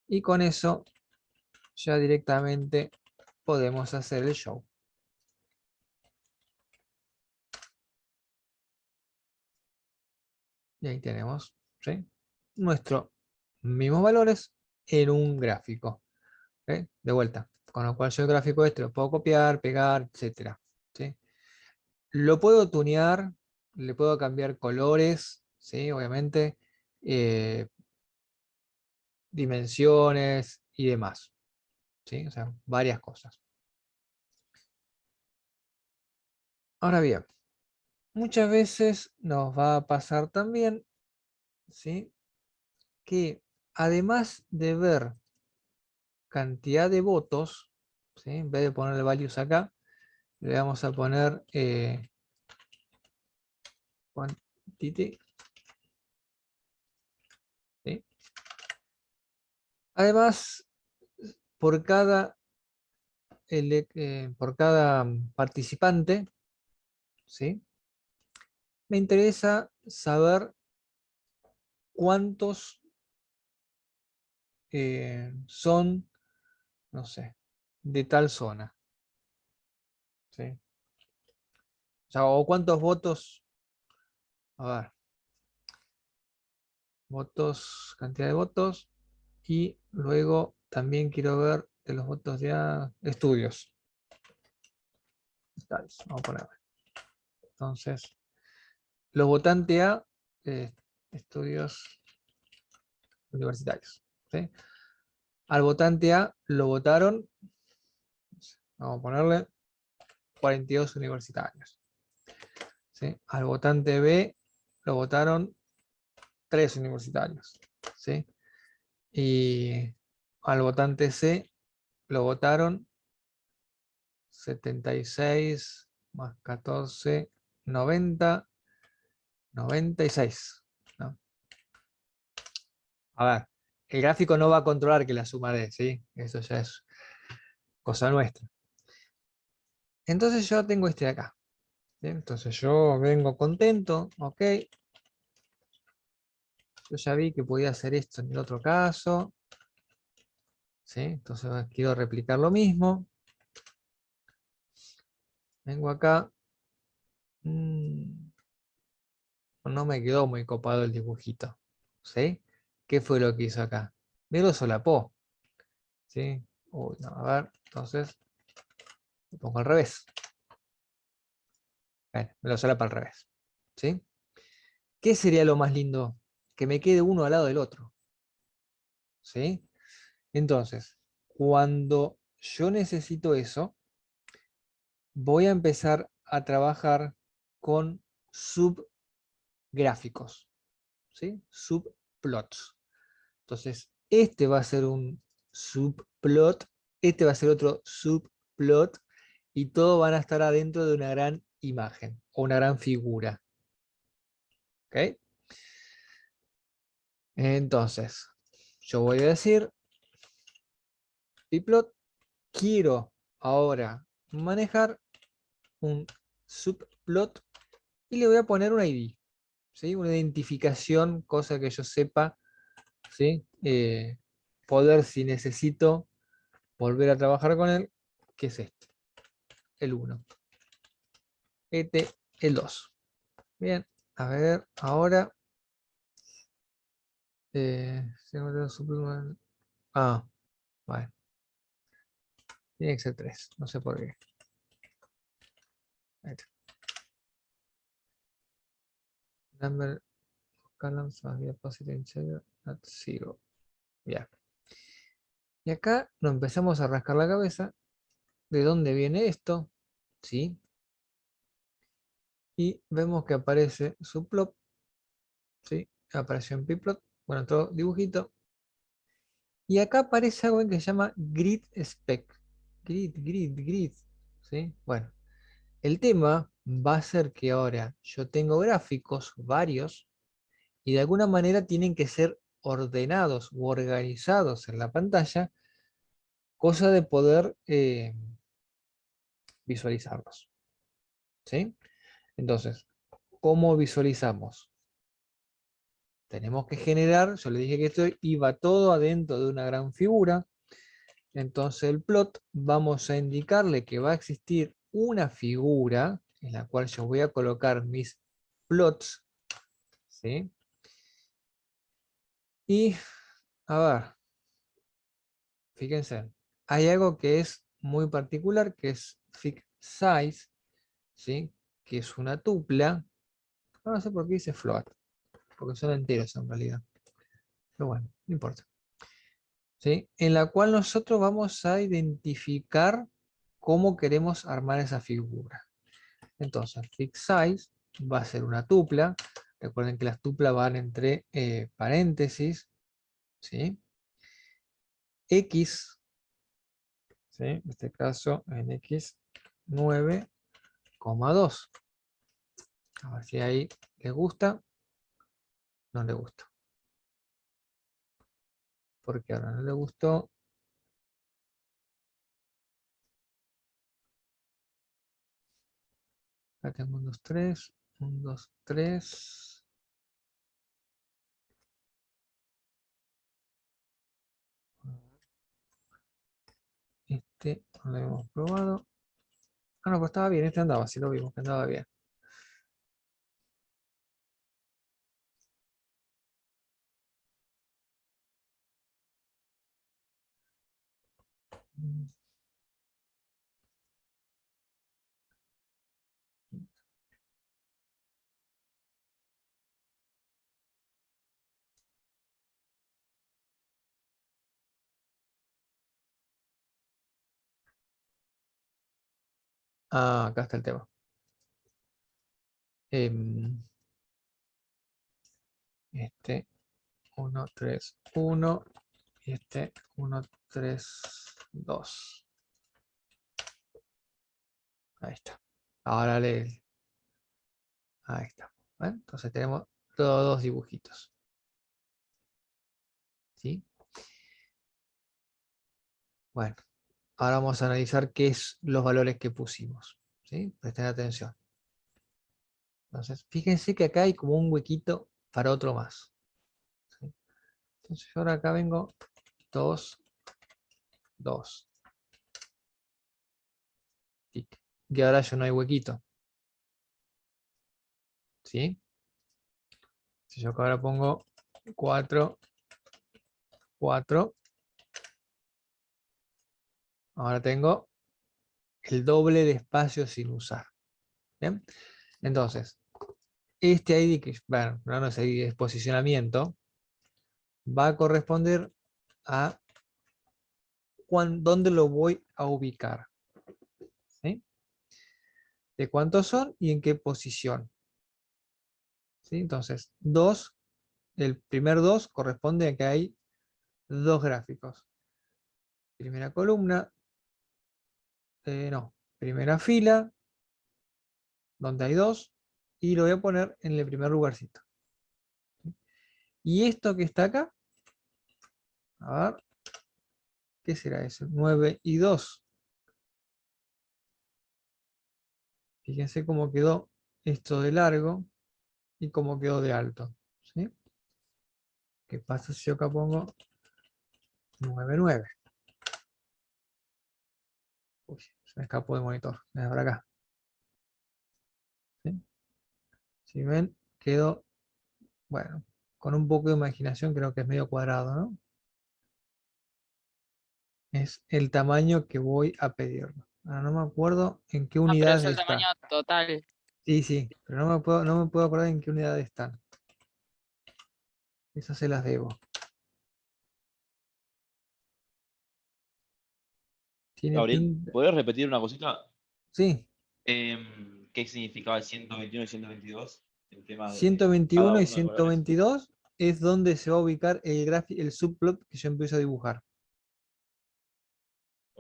Y con eso ya directamente podemos hacer el show. Y ahí tenemos, ¿sí?, nuestros mismos valores en un gráfico. ¿Sí? De vuelta, con lo cual yo el gráfico este lo puedo copiar, pegar, etcétera, ¿sí? Lo puedo tunear, le puedo cambiar colores, ¿sí?, obviamente, dimensiones y demás, ¿sí? O sea, varias cosas. Ahora bien, muchas veces nos va a pasar también, ¿sí?, que además de ver cantidad de votos, ¿sí?, en vez de ponerle values acá, le vamos a poner quantity, ¿sí? Además, por cada, por cada participante, ¿sí?, me interesa saber cuántos son, no sé, de tal zona, ¿sí? O sea, o cuántos votos, a ver, votos, cantidad de votos, y luego también quiero ver de los votos de estudios. Vamos a poner. Entonces, los votantes a estudios universitarios, ¿sí? Al votante A lo votaron, vamos a ponerle 42 universitarios, ¿sí? Al votante B lo votaron 3 universitarios, ¿sí? Y al votante C lo votaron 76 más 14, 90, 96, ¿no? A ver, el gráfico no va a controlar que la suma dé, ¿sí? Eso ya es cosa nuestra. Entonces yo tengo este de acá. Bien, entonces yo vengo contento, ok. Yo ya vi que podía hacer esto en el otro caso. ¿Sí? Entonces quiero replicar lo mismo. Vengo acá. No me quedó muy copado el dibujito. ¿Sí? ¿Qué fue lo que hizo acá? Me lo solapó. ¿Sí? Uy, no, a ver, entonces lo pongo al revés. Bueno, me lo solapa al revés. ¿Sí? ¿Qué sería lo más lindo? Que me quede uno al lado del otro. ¿Sí? Entonces, cuando yo necesito eso, voy a empezar a trabajar con subgráficos, ¿sí? Subplots. Entonces, este va a ser un subplot, este va a ser otro subplot, y todos van a estar adentro de una gran imagen o una gran figura. ¿Ok? Entonces, yo voy a decir pplot quiero ahora manejar un subplot y le voy a poner un ID, ¿sí? Una identificación, cosa que yo sepa, ¿sí? Poder, si necesito volver a trabajar con él, que es este, el 1. Este, el 2. Bien, a ver, ahora... ah, bueno, tiene que ser 3, no sé por qué. Ahí está. Number columns must be opposite in zero, not 0. Bien. Y acá nos empezamos a rascar la cabeza de dónde viene esto, ¿sí? Y vemos que aparece subplot, ¿sí? Apareció en pplot, bueno, otro dibujito. Y acá aparece algo que se llama grid spec. Grid, ¿sí? Bueno, el tema va a ser que ahora yo tengo gráficos varios y de alguna manera tienen que ser ordenados u organizados en la pantalla, cosa de poder visualizarlos, ¿sí? Entonces, ¿cómo visualizamos? Tenemos que generar, yo le dije que esto iba todo adentro de una gran figura, entonces el plot vamos a indicarle que va a existir una figura en la cual yo voy a colocar mis plots, ¿sí? Y, a ver, fíjense, hay algo que es muy particular, que es fig size, ¿sí? Que es una tupla, no sé por qué dice float, porque son enteros en realidad, pero bueno, no importa. ¿Sí? En la cual nosotros vamos a identificar cómo queremos armar esa figura. Entonces, fig size va a ser una tupla. Recuerden que las tuplas van entre paréntesis, ¿sí? X, ¿sí? En este caso en X 9,2. A ver si ahí les gusta. No le gustó. Porque ahora no le gustó. Acá tengo 1, 2, 3. 1, 2, 3. Este no lo hemos probado. Ah, no, pues estaba bien, este andaba, sí lo vimos, que andaba bien. Ah, acá está el tema. Este 1, 3, 1 y este 1, 3, 2. Ahí está. Ahora le... Ahí está. ¿Ven? Entonces tenemos todos dos dibujitos. ¿Sí? Bueno, ahora vamos a analizar qué es los valores que pusimos. ¿Sí? Presten atención. Entonces, fíjense que acá hay como un huequito para otro más. ¿Sí? Entonces, ahora acá vengo 2, 2. Y ahora ya no hay huequito. ¿Sí? Si yo ahora pongo 4, 4, ahora tengo el doble de espacio sin usar. ¿Bien? Entonces, este ID, que bueno, no es ID, es posicionamiento, va a corresponder a dónde lo voy a ubicar. ¿Sí? De cuántos son y en qué posición. ¿Sí? Entonces, 2, el primer 2 corresponde a que hay dos gráficos. Primera columna, no, primera fila, donde hay 2, y lo voy a poner en el primer lugarcito. Y esto que está acá, a ver, ¿qué será eso? 9 y 2. Fíjense cómo quedó esto de largo y cómo quedó de alto. ¿Sí? ¿Qué pasa si yo acá pongo 9, 9? Uy, se me escapó el monitor. Es por acá. ¿Sí? Si ven, quedó, bueno, con un poco de imaginación creo que es medio cuadrado, ¿no? Es el tamaño que voy a pedirlo. Ahora no me acuerdo en qué Ah, pero unidad es el tamaño está. total. Sí, sí, pero no me puedo acordar en qué unidad están. Esas se las debo. Tiene Gabriel, pinta. ¿podrías repetir una cosita? Sí, ¿Qué significaba el 121 y 122? El tema de cada 121 y uno de colores. 122 es donde se va a ubicar el subplot que yo empiezo a dibujar.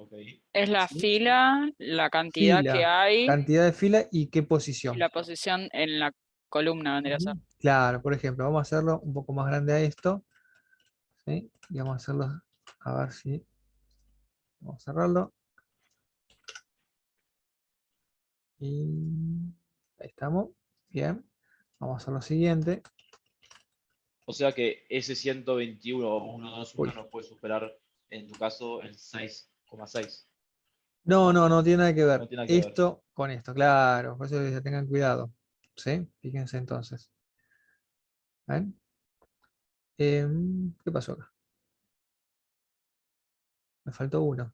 Ok. Es la ¿Sí? fila, la cantidad que Fila, hay cantidad de fila y qué y posición. la posición en la columna vendría a ser. Ujú. Claro, por ejemplo, vamos a hacerlo un poco más grande a esto. ¿Sí? Y vamos a hacerlo, a ver si, vamos a cerrarlo. Y ahí estamos. Bien. Vamos a hacer lo siguiente. O sea que ese 121 o Uy. 121 no puede superar, en tu caso, el 6,6. No, no, no tiene nada que ver. No tiene nada que ver. Esto con esto, claro. Por eso que tengan cuidado. ¿Sí? Fíjense entonces. ¿Ven? ¿Qué pasó acá? Me faltó uno.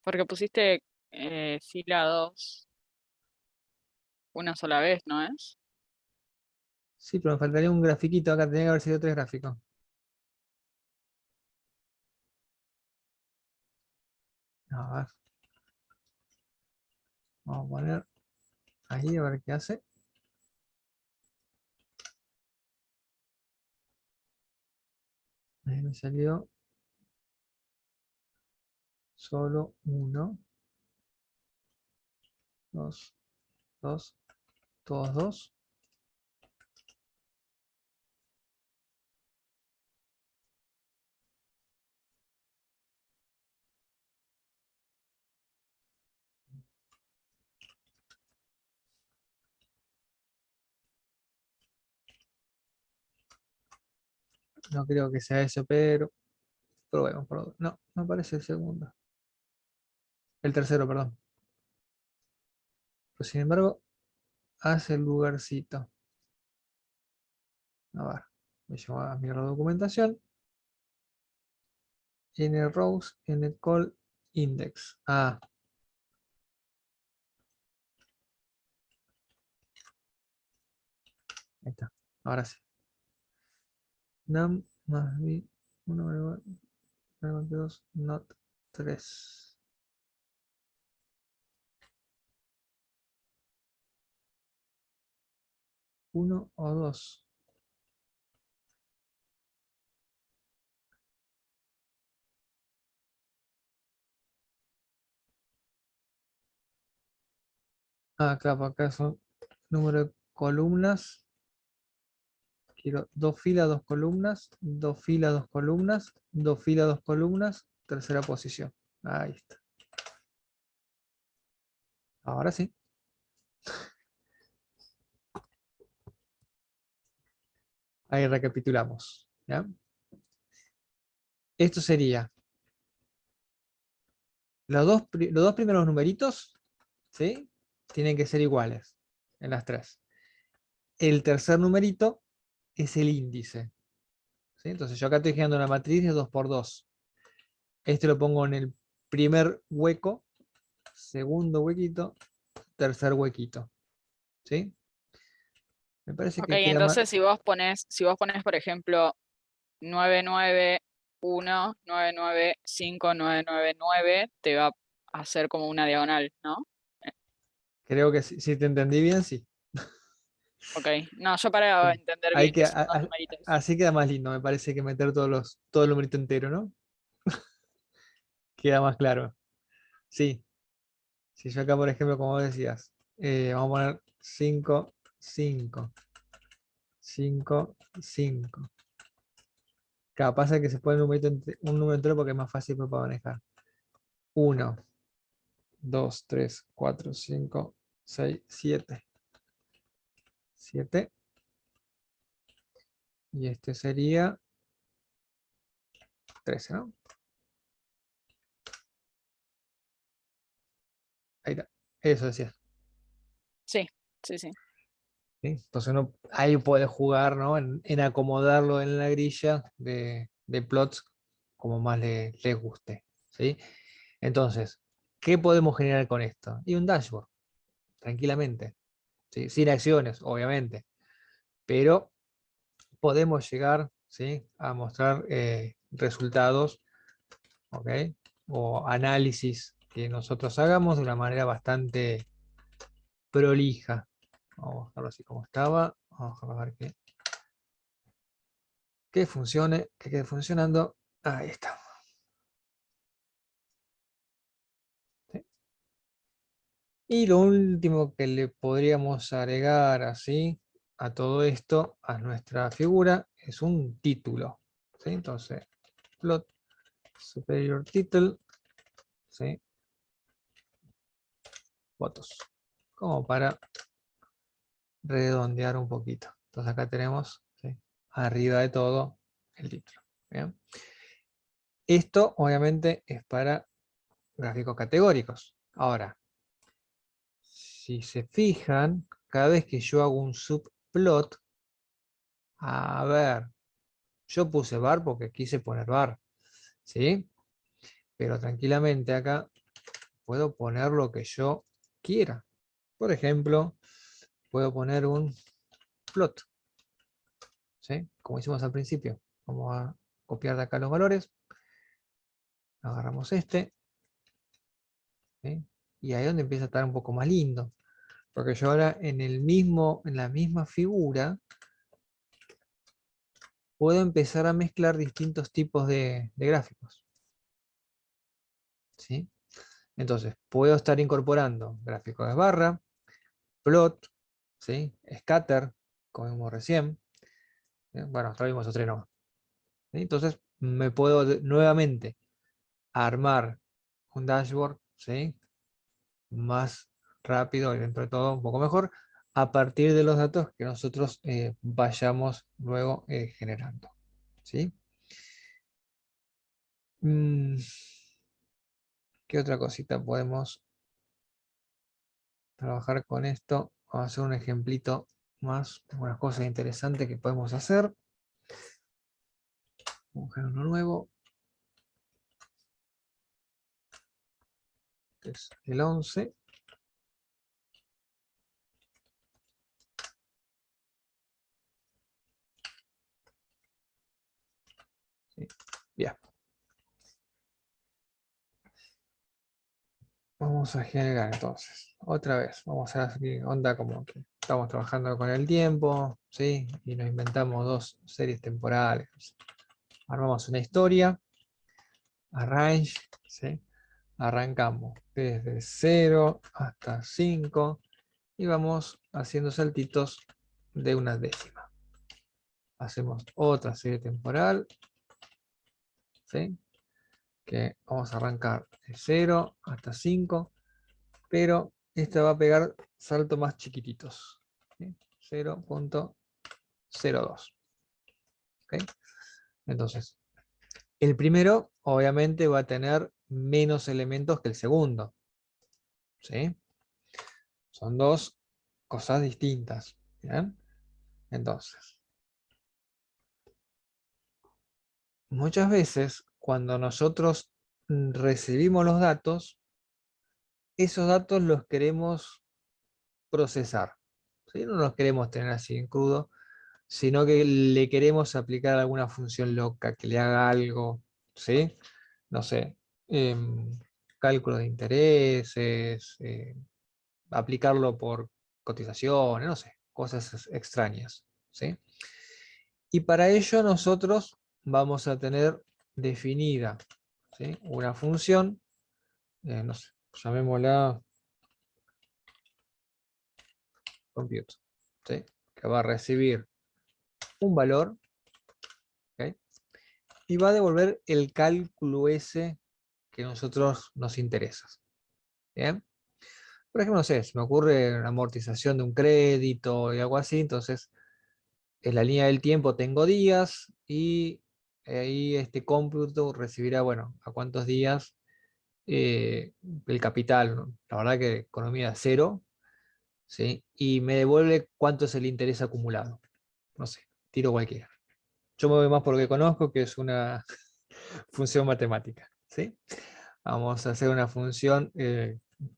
Porque pusiste fila 2 una sola vez, ¿no es? Sí, pero me faltaría un grafiquito acá. Tenía que haber sido 3 gráficos. A ver. Vamos a poner ahí a ver qué hace. Ahí me salió solo uno, dos, dos, todos dos. No creo que sea eso, pero probemos. No, no aparece el segundo. El tercero, perdón. Pues sin embargo, hace el lugarcito. A ver, me llevo a mi documentación. En el rows, en el call index. Ah, ahí está. Ahora sí. Num más b 1 2 not 3. Uno o dos. Ah, claro, acá son número de columnas. Quiero dos filas, dos columnas, dos filas, dos columnas, dos filas, dos columnas, tercera posición. Ahí está. Ahora sí. Ahí recapitulamos. ¿Ya? Esto sería los dos primeros numeritos, ¿sí? Tienen que ser iguales en las tres. El tercer numerito es el índice. ¿Sí? Entonces yo acá estoy generando una matriz de 2 por 2. Este lo pongo en el primer hueco, segundo huequito, tercer huequito. ¿Sí? Me parece Ok, que queda más. entonces si vos pones, por ejemplo, 991, 995, 999, te va a hacer como una diagonal, ¿no? Creo que si te entendí bien, sí. Ok, no, yo para entender Ahí bien que, qué son los numeritos. así queda más lindo, me parece que meter todo el numerito entero, ¿no? Queda más claro. Sí. Si yo acá, por ejemplo, como decías, vamos a poner 5, 5, 5, 5. Capaz que se pone un número entero porque es más fácil para manejar. 1, 2, 3, 4, 5, 6, 7. 7. Y este sería 13, ¿no? Ahí está. Eso decía. Sí, sí, sí. ¿Sí? Entonces uno ahí puede jugar, ¿no? En acomodarlo en la grilla de plots como más le guste. ¿Sí? Entonces, ¿qué podemos generar con esto? Y un dashboard, tranquilamente. ¿Sí? Sin acciones, obviamente. Pero podemos llegar, ¿sí?, a mostrar resultados, ¿ok? O análisis que nosotros hagamos de una manera bastante prolija. Vamos a dejarlo así como estaba. Vamos a ver que funcione, que quede funcionando. Ahí está. ¿Sí? Y lo último que le podríamos agregar así a todo esto, a nuestra figura, es un título. ¿Sí? Entonces, plot superior title, ¿sí?, fotos, como para redondear un poquito. Entonces acá tenemos, ¿sí?, arriba de todo el título. ¿Bien? Esto obviamente es para gráficos categóricos. Ahora, si se fijan, cada vez que yo hago un subplot, a ver, yo puse bar porque quise poner bar, ¿sí? Pero tranquilamente acá puedo poner lo que yo quiera. Por ejemplo, puedo poner un plot, ¿sí?, como hicimos al principio. Vamos a copiar de acá los valores, agarramos este, ¿sí?, y ahí es donde empieza a estar un poco más lindo, porque yo ahora en la misma figura puedo empezar a mezclar distintos tipos de gráficos, ¿sí? Entonces puedo estar incorporando gráficos de barra, plot, ¿sí?, scatter, como vimos recién. Bueno, hasta vimos otro nomás. ¿Sí? Entonces me puedo nuevamente armar un dashboard, ¿sí?, más rápido y dentro de todo un poco mejor a partir de los datos que nosotros vayamos luego generando. ¿Sí? ¿Qué otra cosita podemos trabajar con esto? Vamos a hacer un ejemplito más, unas cosas interesantes que podemos hacer. Vamos a buscar uno nuevo, que es el 11. ¿Sí? Bien. Vamos a generar entonces, otra vez, vamos a hacer onda como que estamos trabajando con el tiempo, ¿sí? Y nos inventamos dos series temporales. Armamos una historia, arrange, ¿sí? Arrancamos desde 0 hasta 5 y vamos haciendo saltitos de una décima. Hacemos otra serie temporal, ¿sí?, que vamos a arrancar de 0 hasta 5, pero esta va a pegar saltos más chiquititos, ¿sí? 0.02. ¿Okay? Entonces, el primero obviamente va a tener menos elementos que el segundo, ¿sí? Son dos cosas distintas. ¿Bien? Entonces, muchas veces cuando nosotros recibimos los datos, esos datos los queremos procesar, ¿sí? No los queremos tener así en crudo, sino que le queremos aplicar alguna función loca que le haga algo, ¿sí? No sé, cálculo de intereses, aplicarlo por cotizaciones, no sé, cosas extrañas, ¿sí? Y para ello nosotros vamos a tener definida, ¿sí?, una función, no sé, llamémosla compute, ¿sí?, que va a recibir un valor, ¿ok? y va a devolver el cálculo ese que a nosotros nos interesa. ¿Bien? Por ejemplo, no sé, se me ocurre una amortización de un crédito y algo así, entonces en la línea del tiempo tengo días y ahí este cómputo recibirá, bueno, a cuántos días el capital, ¿no? La verdad que economía cero, ¿sí? Y me devuelve cuánto es el interés acumulado. No sé, tiro cualquiera. Yo me voy más por lo que conozco, que es una función matemática, ¿sí? Vamos a hacer una función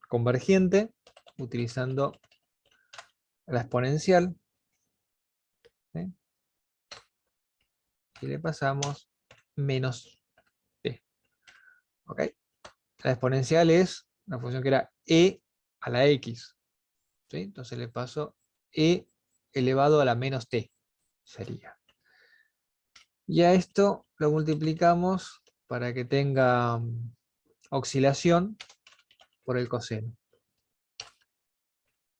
convergente utilizando la exponencial, ¿sí? Y le pasamos menos t. ¿Ok? La exponencial es una función que era e a la x, ¿sí? Entonces le paso e elevado a la menos t, sería. Y a esto lo multiplicamos para que tenga oscilación por el coseno,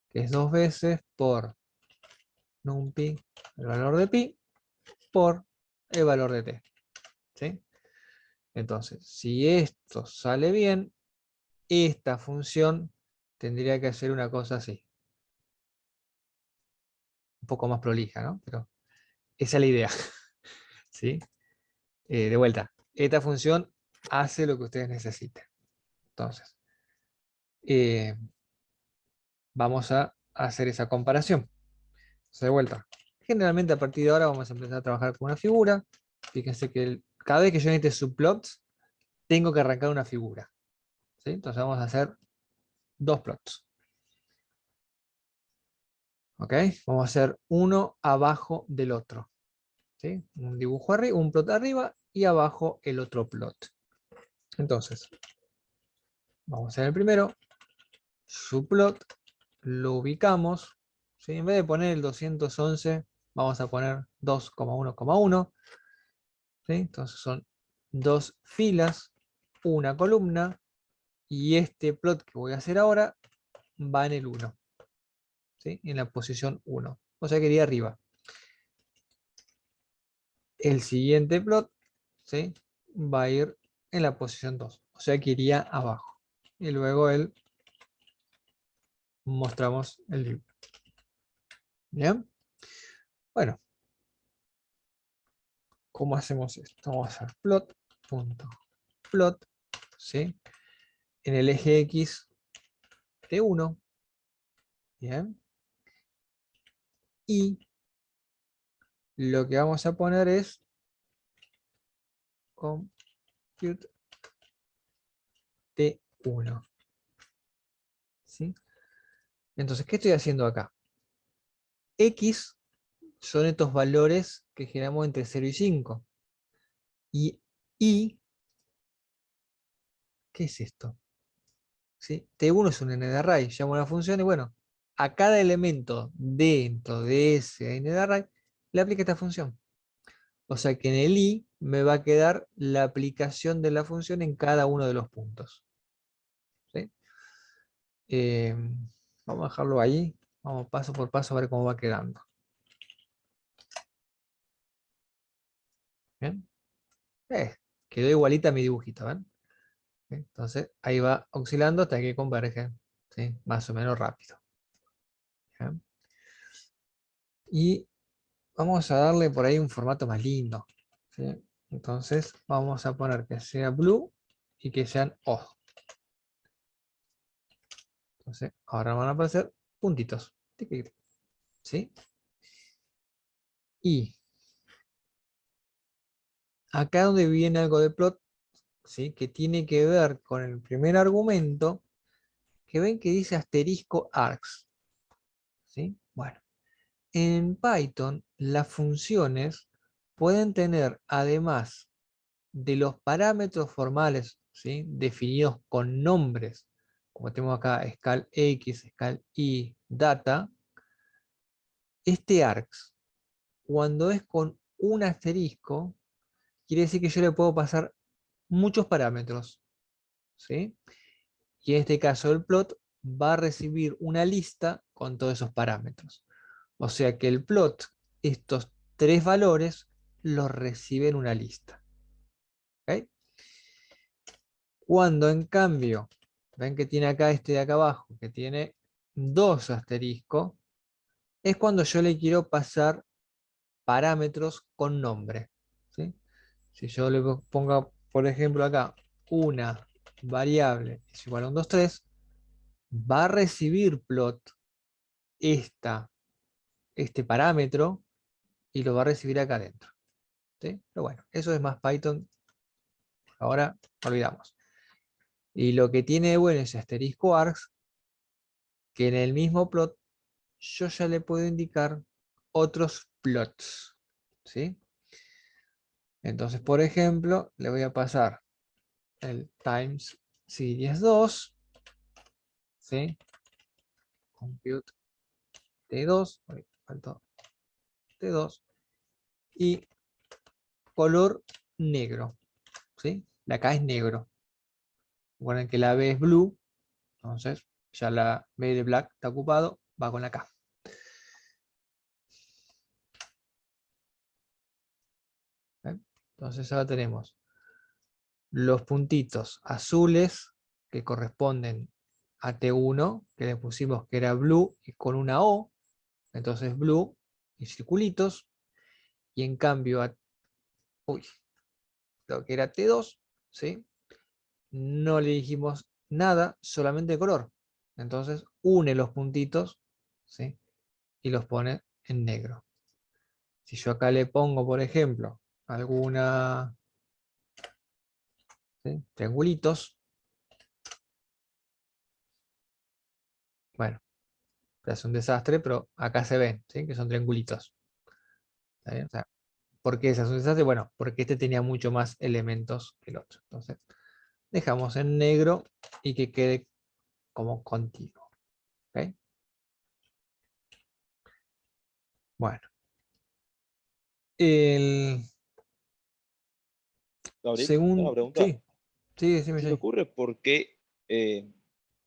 que es 2 veces por num-pi, el valor de pi, por el valor de t, ¿sí? Entonces, si esto sale bien, esta función tendría que hacer una cosa así. Un poco más prolija, ¿no? Pero esa es la idea. ¿Sí? De vuelta, esta función hace lo que ustedes necesiten. Entonces, eh, vamos a hacer esa comparación. Entonces, de vuelta, generalmente a partir de ahora vamos a empezar a trabajar con una figura. Fíjense que cada vez que yo necesite subplots, tengo que arrancar una figura. ¿Sí? Entonces vamos a hacer dos plots. ¿Ok? Vamos a hacer uno abajo del otro. ¿Sí? Un dibujo arriba, un plot arriba y abajo el otro plot. Entonces, vamos a hacer el primero. Subplot, lo ubicamos. ¿Sí? En vez de poner el 211, vamos a poner 2,1,1. ¿Sí? Entonces son dos filas, una columna, y este plot que voy a hacer ahora va en el 1. ¿Sí? En la posición 1. O sea que iría arriba. El siguiente plot, ¿sí? Va a ir en la posición 2. O sea que iría abajo. Y luego mostramos el libro. ¿Bien? Bueno, ¿cómo hacemos esto? Vamos a hacer plot.plot, ¿sí? En el eje X de 1. Bien. Y lo que vamos a poner es compute T1. ¿Sí? Entonces, ¿qué estoy haciendo acá? X son estos valores que generamos entre 0 y 5. Y Y, ¿qué es esto? ¿Sí? T1 es un n de array, llamo la función y bueno, a cada elemento dentro de ese n de array le aplica esta función. O sea que en el I me va a quedar la aplicación de la función en cada uno de los puntos. ¿Sí? Eh, Vamos a dejarlo ahí, vamos paso por paso a ver cómo va quedando. ¿Bien? Quedó igualita mi dibujito, ¿ven? Entonces ahí va oscilando hasta que converge, ¿sí? Más o menos rápido. ¿Bien? Y vamos a darle por ahí un formato más lindo, ¿sí? Entonces vamos a poner que sea blue y que sean O. Entonces ahora van a aparecer puntitos. ¿Sí? Y acá donde viene algo de plot, ¿sí? Que tiene que ver con el primer argumento, que ven que dice asterisco args. ¿Sí? Bueno, en Python las funciones pueden tener, además de los parámetros formales, ¿sí? Definidos con nombres, como tenemos acá scal x, scal y, data, este args, cuando es con un asterisco, quiere decir que yo le puedo pasar muchos parámetros, ¿sí? Y en este caso el plot va a recibir una lista con todos esos parámetros. O sea que el plot, estos tres valores, los recibe en una lista. Cuando en cambio, ven que tiene acá este de acá abajo, que tiene 2 asteriscos, es cuando yo le quiero pasar parámetros con nombre, ¿sí? Si yo le pongo, por ejemplo, acá una variable es igual a un 2, 3, va a recibir plot este parámetro y lo va a recibir acá adentro, ¿sí? Pero bueno, eso es más Python. Ahora olvidamos. Y lo que tiene de bueno es asterisco args, que en el mismo plot yo ya le puedo indicar otros plots, ¿sí? Entonces, por ejemplo, le voy a pasar el times series 2, ¿sí? Compute T2, faltó T2, y color negro, ¿sí? La K es negro. Recuerden que la B es blue, entonces ya la B de black está ocupado, va con la K. ¿Eh? Entonces ahora tenemos los puntitos azules que corresponden a T1, que le pusimos que era blue y con una O, entonces blue y circulitos, y en cambio a lo que era T2, ¿sí? No le dijimos nada, solamente color. Entonces une los puntitos, ¿sí? Y los pone en negro. Si yo acá le pongo, por ejemplo, alguna, ¿sí? Triangulitos, bueno, es un desastre, pero acá se ven, ¿sí? Que son triangulitos. ¿Está bien? O sea, ¿por qué ese es un desastre? Bueno, porque este tenía mucho más elementos que el otro. Entonces, dejamos en negro y que quede como continuo. ¿Ok? Bueno. El Gabriel, tengo una segundo. pregunta. Sí, sí, decime, ¿Se te sí. ocurre por qué,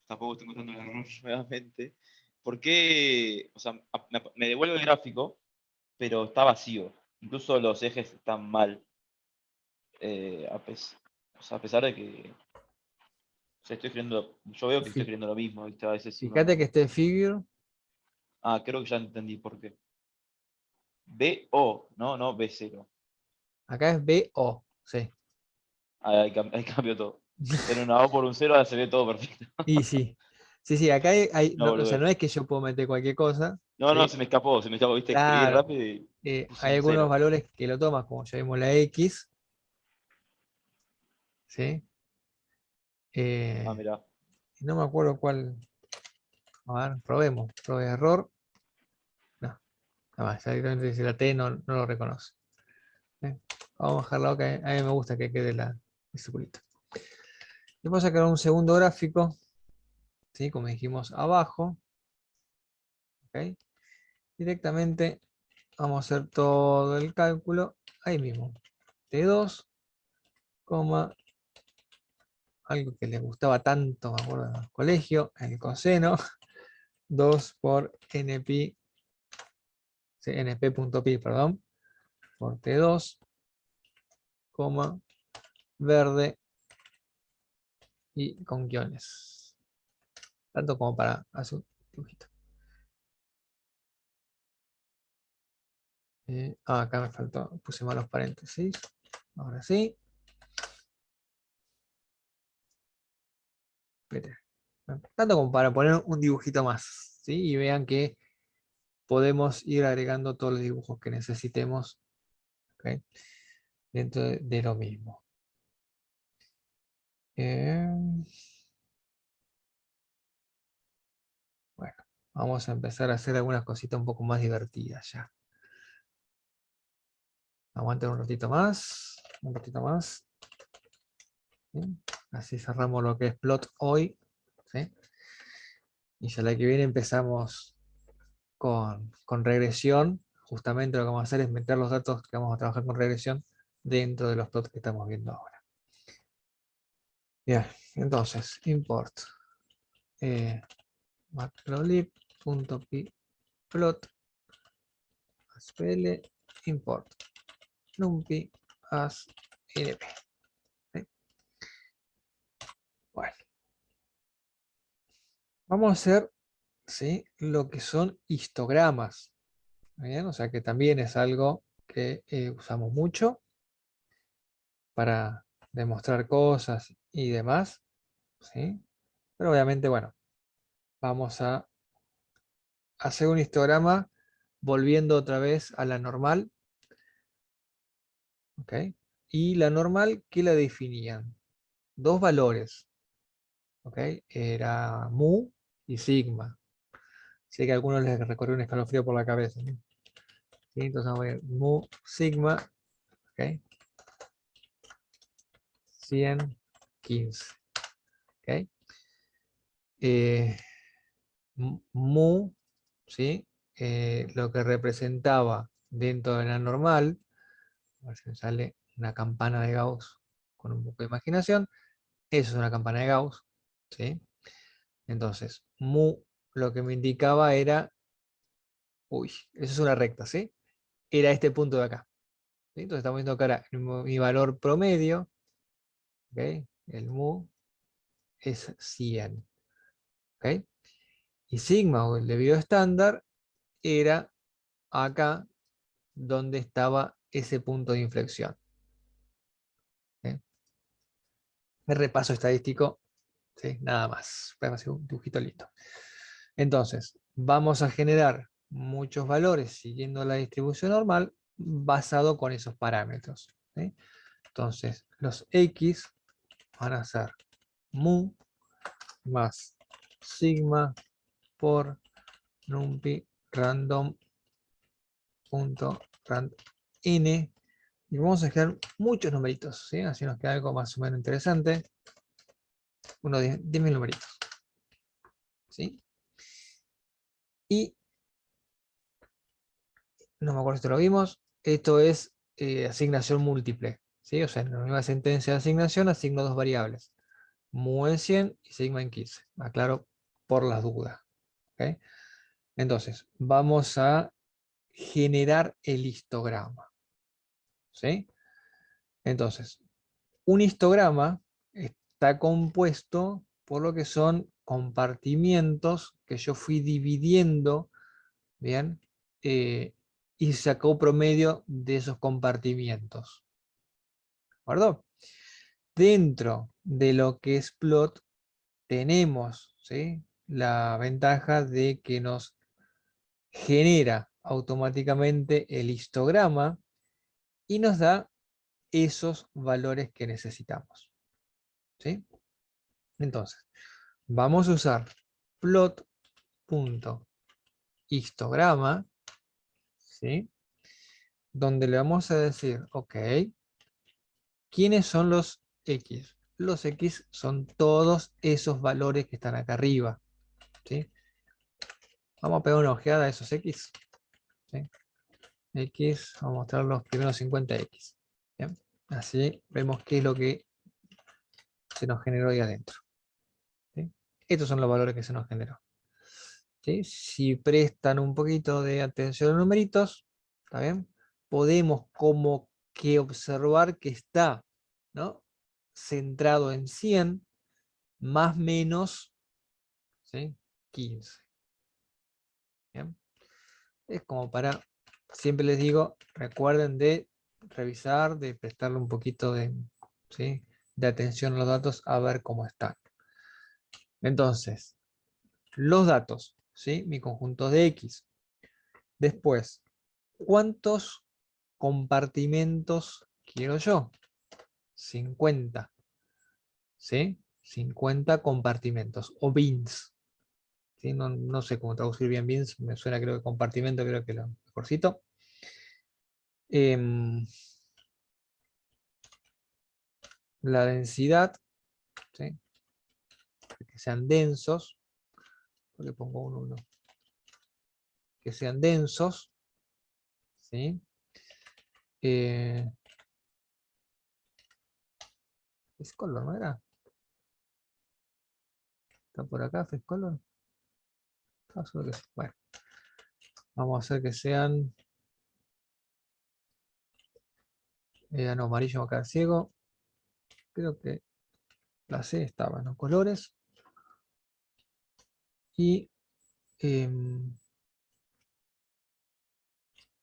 tampoco estoy encontrando el error nuevamente, por qué, o sea, me devuelve el gráfico, pero está vacío? Incluso los ejes están mal, eh, a, pes- o sea, a pesar de que o sea, yo veo que estoy Fi- escribiendo lo mismo, ¿viste? A veces Fíjate que uno... este figure, Ah, creo que ya entendí por qué. BO, ¿no? No B0. acá es BO, sí. Ahí cambió todo. Tener una O por un cero, ahora se ve todo perfecto. Y sí, sí, sí, acá No, no, o sea, boludez. no es que yo puedo meter cualquier cosa, No, no, ¿sí? se me escapó, viste, escribí Claro, rápido y puse hay un algunos cero. valores que lo tomas, como ya vimos la X, ¿sí? Ah, Eh, mirá. no me acuerdo cuál, a ver, probemos, probé error, no, nada más, ya directamente dice la T, no, no lo reconoce. ¿Eh? Vamos a bajarla, que a mí me gusta que quede el circulito. Vamos a crear un segundo gráfico, ¿sí? Como dijimos abajo, ¿ok? Directamente vamos a hacer todo el cálculo ahí mismo. T2, algo que les gustaba tanto, me acuerdo en el colegio, el coseno, 2 por np, sí, np.pi, perdón, por T2, verde y con guiones. Tanto como para hacer un dibujito. Acá me faltó, puse malos paréntesis. Ahora sí. Tanto como para poner un dibujito más, ¿sí? Y vean que podemos ir agregando todos los dibujos que necesitemos, ¿ok? Dentro de lo mismo. Bueno, vamos a empezar a hacer algunas cositas un poco más divertidas ya. Aguanten un ratito más, un ratito más. ¿Sí? Así cerramos lo que es plot hoy, ¿sí? Y ya la que viene empezamos con regresión. Justamente lo que vamos a hacer es meter los datos que vamos a trabajar con regresión dentro de los plots que estamos viendo ahora. Bien, entonces, import matplotlib.py plot aspl import numpy as np. ¿Sí? vamos a hacer, ¿sí?, lo que son histogramas. Bien, o sea que también es algo que usamos mucho para demostrar cosas y demás, ¿sí? Pero obviamente, bueno, vamos a hacer un histograma volviendo otra vez a la normal, ¿ok? Y la normal, ¿qué la definían? Dos valores, ¿ok? Era mu y sigma. Sé que a algunos les recorrió un escalofrío por la cabeza, ¿no? ¿Sí? Entonces vamos a ver mu sigma, ¿ok? 115, ¿ok? Eh, mu, ¿sí? Lo que representaba dentro de la normal, a ver si me sale una campana de Gauss con un poco de imaginación, eso es una campana de Gauss, ¿sí? Entonces, mu lo que me indicaba era, uy, eso es una recta, ¿sí? Era este punto de acá, ¿sí? Entonces estamos viendo acá mi valor promedio, ¿ok? El mu es 100, ¿ok? Y sigma o el debido estándar era acá donde estaba ese punto de inflexión. ¿Sí? El repaso estadístico, ¿sí? Nada más. Voy a hacer un dibujito lindo. Entonces, vamos a generar muchos valores siguiendo la distribución normal basado con esos parámetros, ¿sí? Entonces, los X van a ser mu más sigma por numpy random.rand n. Y vamos a generar muchos numeritos, ¿sí? Así nos queda algo más o menos interesante. Unos 10.000 numeritos, ¿sí? Y no me acuerdo si lo vimos, esto es asignación múltiple, ¿sí? O sea, en la misma sentencia de asignación asigno dos variables, mu en 100 y sigma en 15. Aclaro por las dudas, ¿ok? Entonces, vamos a generar el histograma, ¿sí? Entonces, un histograma está compuesto por lo que son compartimientos que yo fui dividiendo, ¿bien? Y sacó promedio de esos compartimientos, ¿de acuerdo? Dentro de lo que es plot tenemos, ¿sí?, la ventaja de que nos genera automáticamente el histograma y nos da esos valores que necesitamos, ¿sí? Entonces, vamos a usar plot.histograma, ¿sí?, donde le vamos a decir, ok, ¿quiénes son los X? Los X son todos esos valores que están acá arriba, ¿sí? Vamos a pegar una ojeada a esos X, ¿sí? X, vamos a mostrar los primeros 50X. ¿Bien? Así vemos qué es lo que se nos generó ahí adentro, ¿sí? Estos son los valores que se nos generó, ¿sí? Si prestan un poquito de atención a los numeritos, ¿está bien? Podemos como que observar que está, ¿no?, centrado en 100 más menos, ¿sí?, 15. ¿Bien? Es como para, siempre les digo, recuerden de revisar, de prestarle un poquito de, ¿sí?, de atención a los datos a ver cómo están. Entonces, los datos, ¿sí?, mi conjunto de X. Después, ¿cuántos compartimentos quiero yo? 50. ¿Sí? 50 compartimentos o bins. ¿Sí? No sé cómo traducir bien bins, me suena, creo que compartimento, creo que lo mejorcito. La densidad, ¿sí?, que sean densos, le pongo un 1, que sean densos, ¿sí? ¿Es color, no era? ¿Está por acá, es color? Solo que sí. Bueno, vamos a hacer que sean, no, amarillo acá ciego, creo que la C estaba en los colores, Y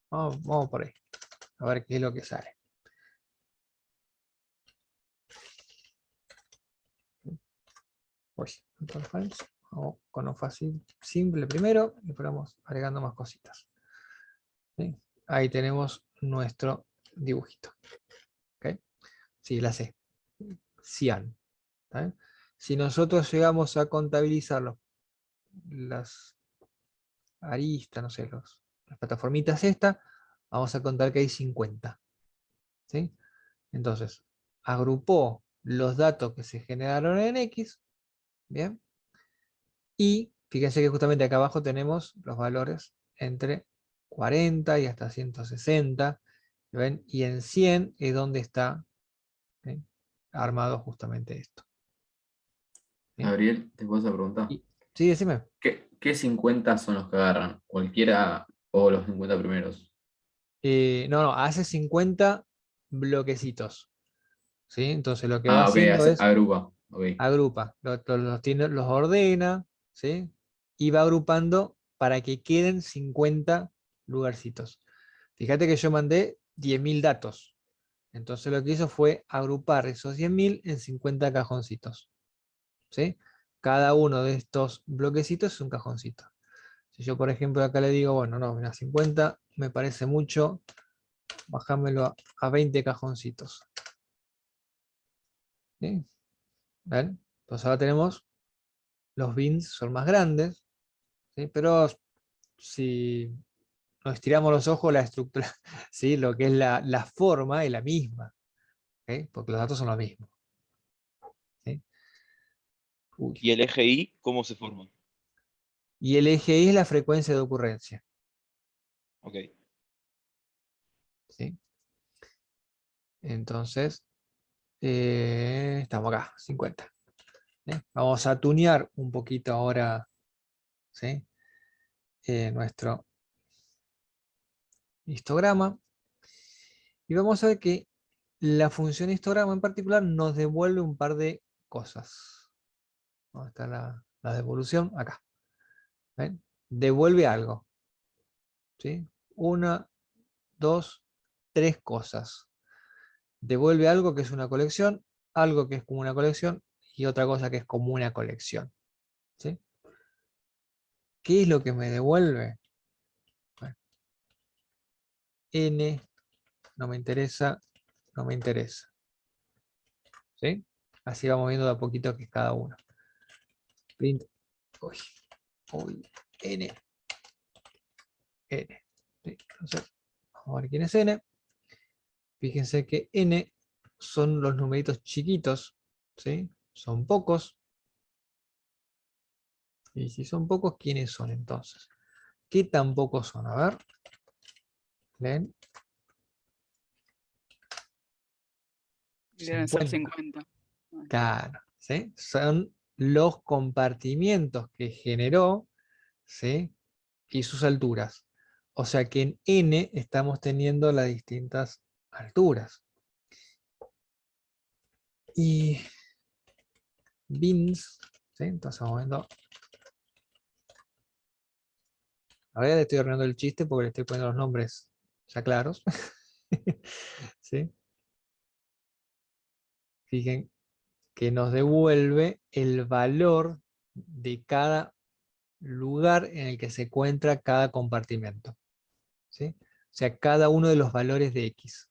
vamos por ahí, a ver qué es lo que sale. Pues, vamos con lo fácil, simple primero, y después vamos agregando más cositas. ¿Sí? Ahí tenemos nuestro dibujito. ¿Okay? Sí, la C. Cian. ¿Está? Si nosotros llegamos a contabilizar las aristas, no sé, las plataformitas estas, vamos a contar que hay 50. ¿Sí? Entonces, agrupó los datos que se generaron en X, ¿bien? Y fíjense que justamente acá abajo tenemos los valores entre 40 y hasta 160, ¿ven? Y en 100 es donde está, ¿sí?, armado justamente esto. ¿Sí? Gabriel, te puedo hacer pregunta. Sí, decime. ¿Qué 50 son los que agarran? ¿Cualquiera o los 50 primeros? No, hace 50 bloquecitos. ¿Sí? Entonces lo que va Ah, ok, haciendo es agrupa. Ok. agrupa, los ordena, ¿sí? Y va agrupando para que queden 50 lugarcitos. Fíjate que yo mandé 10.000 datos. Entonces lo que hizo fue agrupar esos 10.000 en 50 cajoncitos. ¿Sí? Cada uno de estos bloquecitos es un cajoncito. Si yo, por ejemplo, acá le digo, bueno, no, mira, 50 me parece mucho, bajámelo a 20 cajoncitos. ¿Sí? ¿Ven? Entonces ahora tenemos, los bins son más grandes, ¿sí? Pero si nos estiramos los ojos, la estructura, ¿sí?, lo que es la forma es la misma, ¿sí? Porque los datos son los mismos. ¿Sí? Uy. ¿Y el eje Y cómo se forma? Y el eje Y es la frecuencia de ocurrencia. Ok. ¿Sí? Entonces, estamos acá, 50. ¿Sí? Vamos a tunear un poquito ahora, ¿sí?, nuestro histograma. Y vamos a ver que la función histograma en particular nos devuelve un par de cosas. ¿Dónde está la devolución? Acá. ¿Ven? Devuelve algo. ¿Sí? Una, dos, tres cosas. Devuelve algo que es una colección, algo que es como una colección y otra cosa que es como una colección. ¿Sí? ¿Qué es lo que me devuelve? Bueno, N no me interesa, no me interesa. ¿Sí? Así vamos viendo de a poquito que es cada uno. Print. Uy, uy, N. N. ¿Sí? Entonces, vamos a ver quién es N. Fíjense que N son los numeritos chiquitos, ¿sí? Son pocos. Y si son pocos, ¿quiénes son entonces? ¿Qué tan pocos son? A ver. ¿Ven? Deben ser 50. 50. Bueno, Claro, ¿sí? Son los compartimientos que generó, ¿sí?, y sus alturas. O sea que en N estamos teniendo las distintas alturas. Y bins, ¿sí? Entonces vamos viendo. Ahora le estoy arreglando el chiste porque le estoy poniendo los nombres ya claros. ¿Sí? Fíjense que nos devuelve el valor de cada lugar en el que se encuentra cada compartimento. ¿Sí? O sea, cada uno de los valores de X.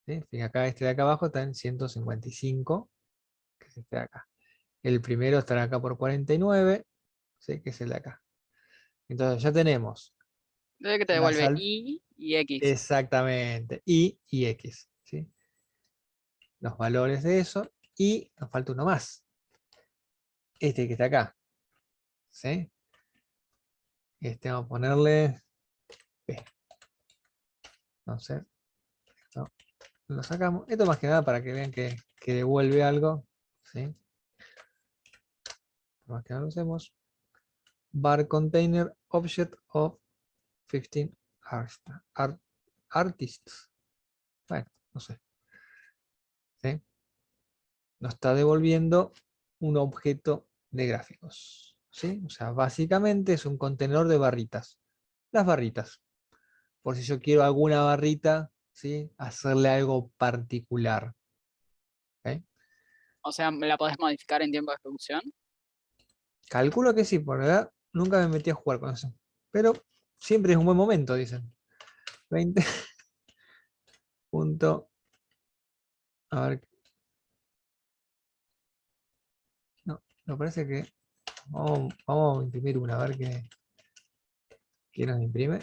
¿Sí? Fíjense acá, este de acá abajo está en 155, que es este de acá. El primero estará acá por 49, ¿sí?, que es el de acá. Entonces ya tenemos debe que te las devuelve Y y X. exactamente, Y y X. ¿Sí? Los valores de eso, y nos falta uno más. Este que está acá. ¿Sí? Este vamos a ponerle P. Entonces, esto lo sacamos. Esto más que nada para que vean que devuelve algo. ¿Sí? Más que nada lo hacemos. Bar container object of 15 artists. Bueno, no sé. ¿Sí? Nos está devolviendo un objeto de gráficos. ¿sí? O sea, básicamente es un contenedor de barritas. Las barritas. Por si yo quiero alguna barrita, ¿sí? Hacerle algo particular. ¿Ok? O sea, ¿la podés modificar en tiempo de ejecución? Calculo que sí, por verdad, nunca me metí a jugar con eso. Pero siempre es un buen momento, dicen. 20. Punto. A ver. No, me parece que vamos a imprimir una, a ver qué nos imprime.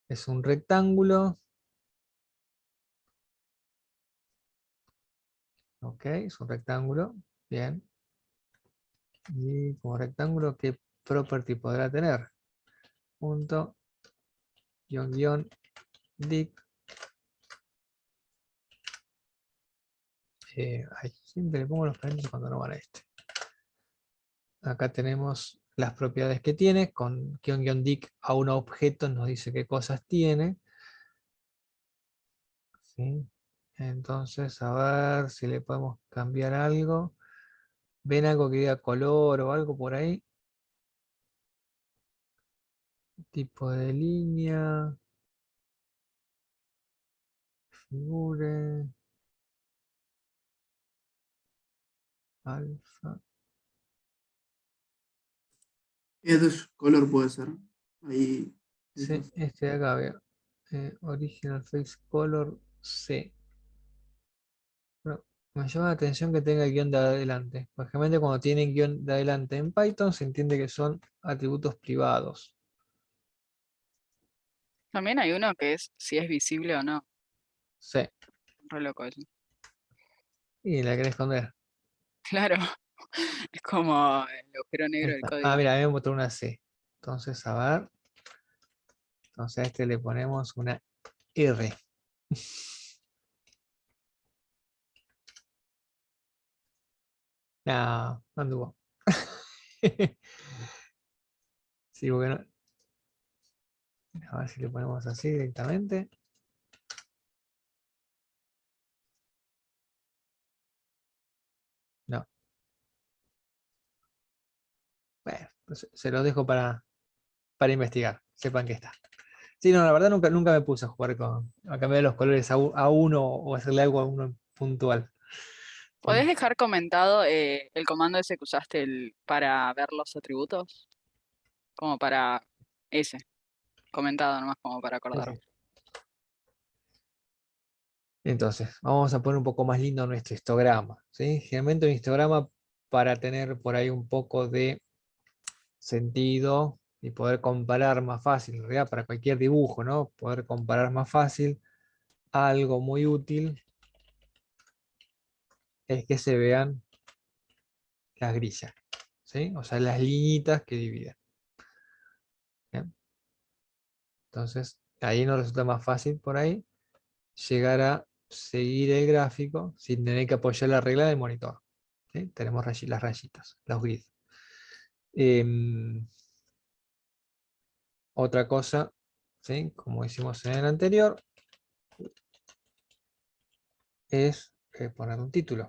Es un rectángulo. Ok, es un rectángulo. Bien. Y como rectángulo, ¿qué property podrá tener? Punto, guión, dict. Ay, siempre le pongo los paréntesis cuando no van a este. Acá tenemos las propiedades que tiene. Con dict a un objeto nos dice qué cosas tiene. ¿Sí? Entonces, a ver si le podemos cambiar algo. ¿Ven algo que diga color o algo por ahí? Tipo de línea. Figure. Alfa. Edge color puede ser. Ahí. Sí, este de acá veo. Original Face Color C. Bueno, me llama la atención que tenga el guión de adelante. Porque generalmente cuando tienen guión de adelante en Python se entiende que son atributos privados. También hay uno que es si es visible o no. Sí. Re loco eso. Y la querés esconder. Claro, es como el agujero negro del Esta. Ah, código. mira, a mí me mostró una C. Entonces, a ver. Entonces a este le ponemos una R. No, no anduvo. Sí, porque no. A ver si le ponemos así directamente. No. Bueno, pues se los dejo para investigar. Sepan que está. Sí, no, la verdad nunca me puse a jugar a cambiar los colores a uno o hacerle algo a uno puntual. ¿Podés Sí. dejar comentado el comando ese que usaste para ver los atributos? Como para ese, comentado nomás como para Sí, acordarme. sí. Entonces, vamos a poner un poco más lindo nuestro histograma. ¿Sí? Generalmente un histograma para tener por ahí un poco de sentido y poder comparar más fácil, en realidad para cualquier dibujo, ¿no? Poder comparar más fácil, algo muy útil es que se vean las grillas, ¿sí? O sea, las liñitas que dividen. ¿Bien? Entonces, ahí nos resulta más fácil por ahí llegar a seguir el gráfico sin tener que apoyar la regla del monitor. ¿Sí? Tenemos las rayitas, los grids. Otra cosa, ¿sí? Como hicimos en el anterior, es poner un título.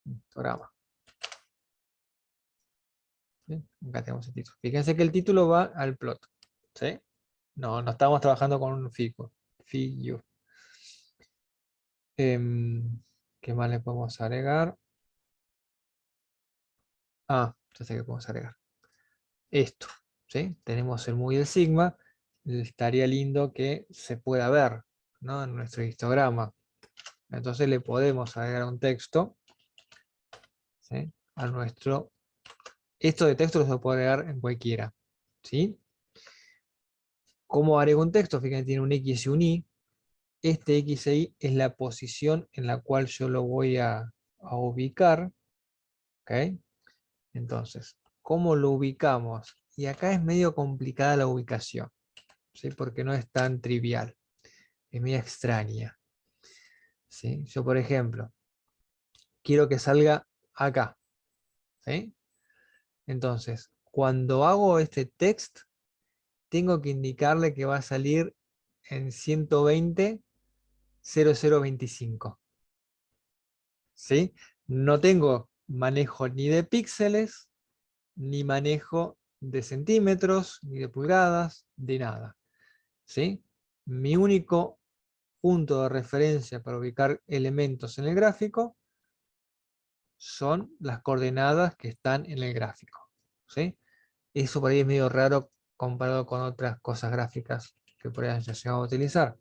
Histograma. ¿Sí? Acá tenemos el título. Fíjense que el título va al plot. ¿Sí? No estamos trabajando con un figure. ¿Qué más le podemos agregar? Ah, ya sé que podemos agregar. Esto. ¿Sí? Tenemos el muy del sigma. Estaría lindo que se pueda ver, ¿no? En nuestro histograma. Entonces le podemos agregar un texto, ¿sí? A nuestro. Esto de texto lo se puede agregar en cualquiera. ¿Sí? ¿Cómo agrego un texto? Fíjense, tiene un X y un Y. Este X e Y es la posición en la cual yo lo voy a ubicar. ¿Ok? Entonces, ¿cómo lo ubicamos? Y acá es medio complicada la ubicación, ¿sí? Porque no es tan trivial, es medio extraña. ¿Sí? Yo, por ejemplo, quiero que salga acá. ¿Sí? Entonces, cuando hago este text, tengo que indicarle que va a salir en 120 0025. ¿Sí? No tengo manejo ni de píxeles, ni manejo de centímetros, ni de pulgadas, de nada. ¿Sí? Mi único punto de referencia para ubicar elementos en el gráfico son las coordenadas que están en el gráfico. ¿Sí? Eso por ahí es medio raro comparado con otras cosas gráficas que por ahí ya se van a utilizar.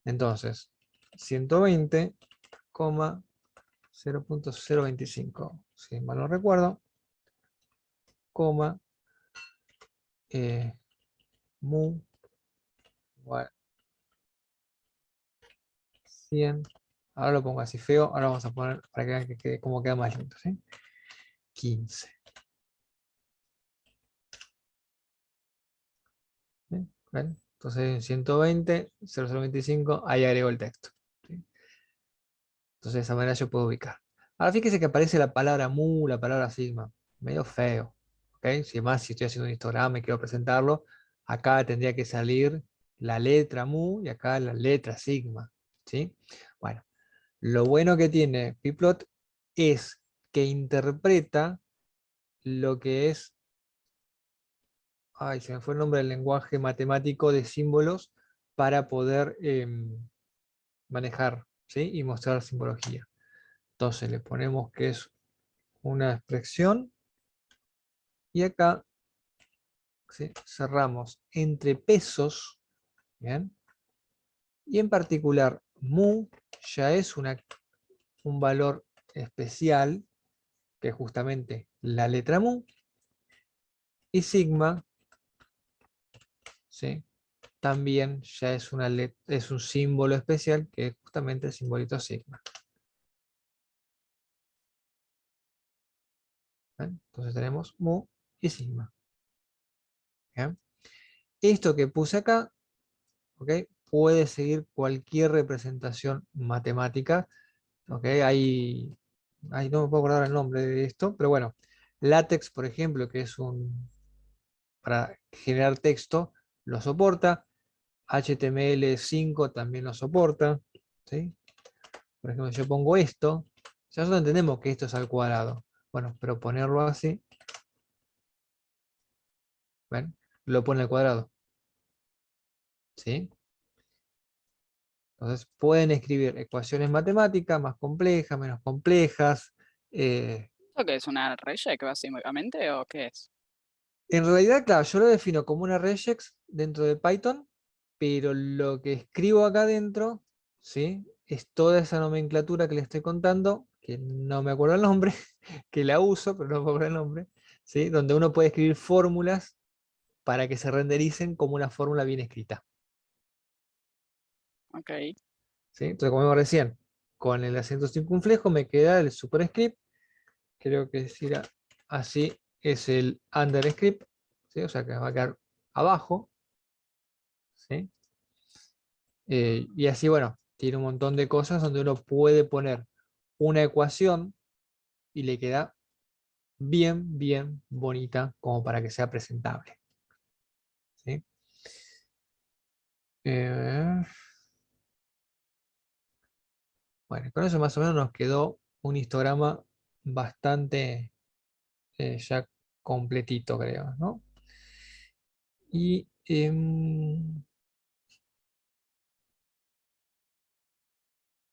Entonces, 120,0.025, si mal no recuerdo, coma, mu igual 100. Ahora lo pongo así feo, ahora vamos a poner para que vean que quede, cómo queda más lindo, ¿sí? 15. ¿Ven? Entonces en 120, 0025, ahí agrego el texto, ¿sí? Entonces de esa manera yo puedo ubicar. Ahora fíjese que aparece la palabra mu, la palabra sigma, medio feo. ¿Okay? Si más, si estoy haciendo un histograma y quiero presentarlo, acá tendría que salir la letra mu y acá la letra sigma, ¿sí? Bueno, lo bueno que tiene Pplot es que interpreta lo que es, ay, se me fue el nombre del lenguaje matemático de símbolos para poder manejar, ¿sí? Y mostrar simbología. Entonces le ponemos que es una expresión y acá, ¿sí? Cerramos entre pesos, ¿bien? Y en particular mu ya es un valor especial, que es justamente la letra mu, y sigma, ¿sí? También ya es, es un símbolo especial, que es justamente el simbolito sigma. ¿Ven? Entonces tenemos mu y sigma. ¿Bien? Esto que puse acá, ¿ok? Puede seguir cualquier representación matemática. ¿Ok? No me puedo acordar el nombre de esto, pero bueno, LaTeX, por ejemplo, que es para generar texto, lo soporta. HTML5 también lo soporta, ¿sí? Por ejemplo, yo pongo esto, ya nosotros entendemos que esto es al cuadrado. Bueno, pero ponerlo así, ¿ven? Lo pone al cuadrado, ¿sí? Entonces pueden escribir ecuaciones matemáticas más complejas, menos complejas. ¿Esto qué es una regex básicamente o qué es? En realidad, claro, yo lo defino como una regex dentro de Python, pero lo que escribo acá adentro, ¿sí? Es toda esa nomenclatura que le estoy contando, que no me acuerdo el nombre, que la uso, pero no me acuerdo el nombre, ¿sí? Donde uno puede escribir fórmulas para que se rendericen como una fórmula bien escrita, Ok. ¿sí? Entonces, como vimos recién, con el acento circunflejo me queda el superscript, creo que si era así, es el underscript, ¿sí? O sea que va a quedar abajo, ¿sí? Y así, bueno, tiene un montón de cosas donde uno puede poner una ecuación y le queda bien, bien bonita como para que sea presentable, ¿sí? Eh, bueno, con eso más o menos nos quedó un histograma bastante ya completito, creo, ¿no? Y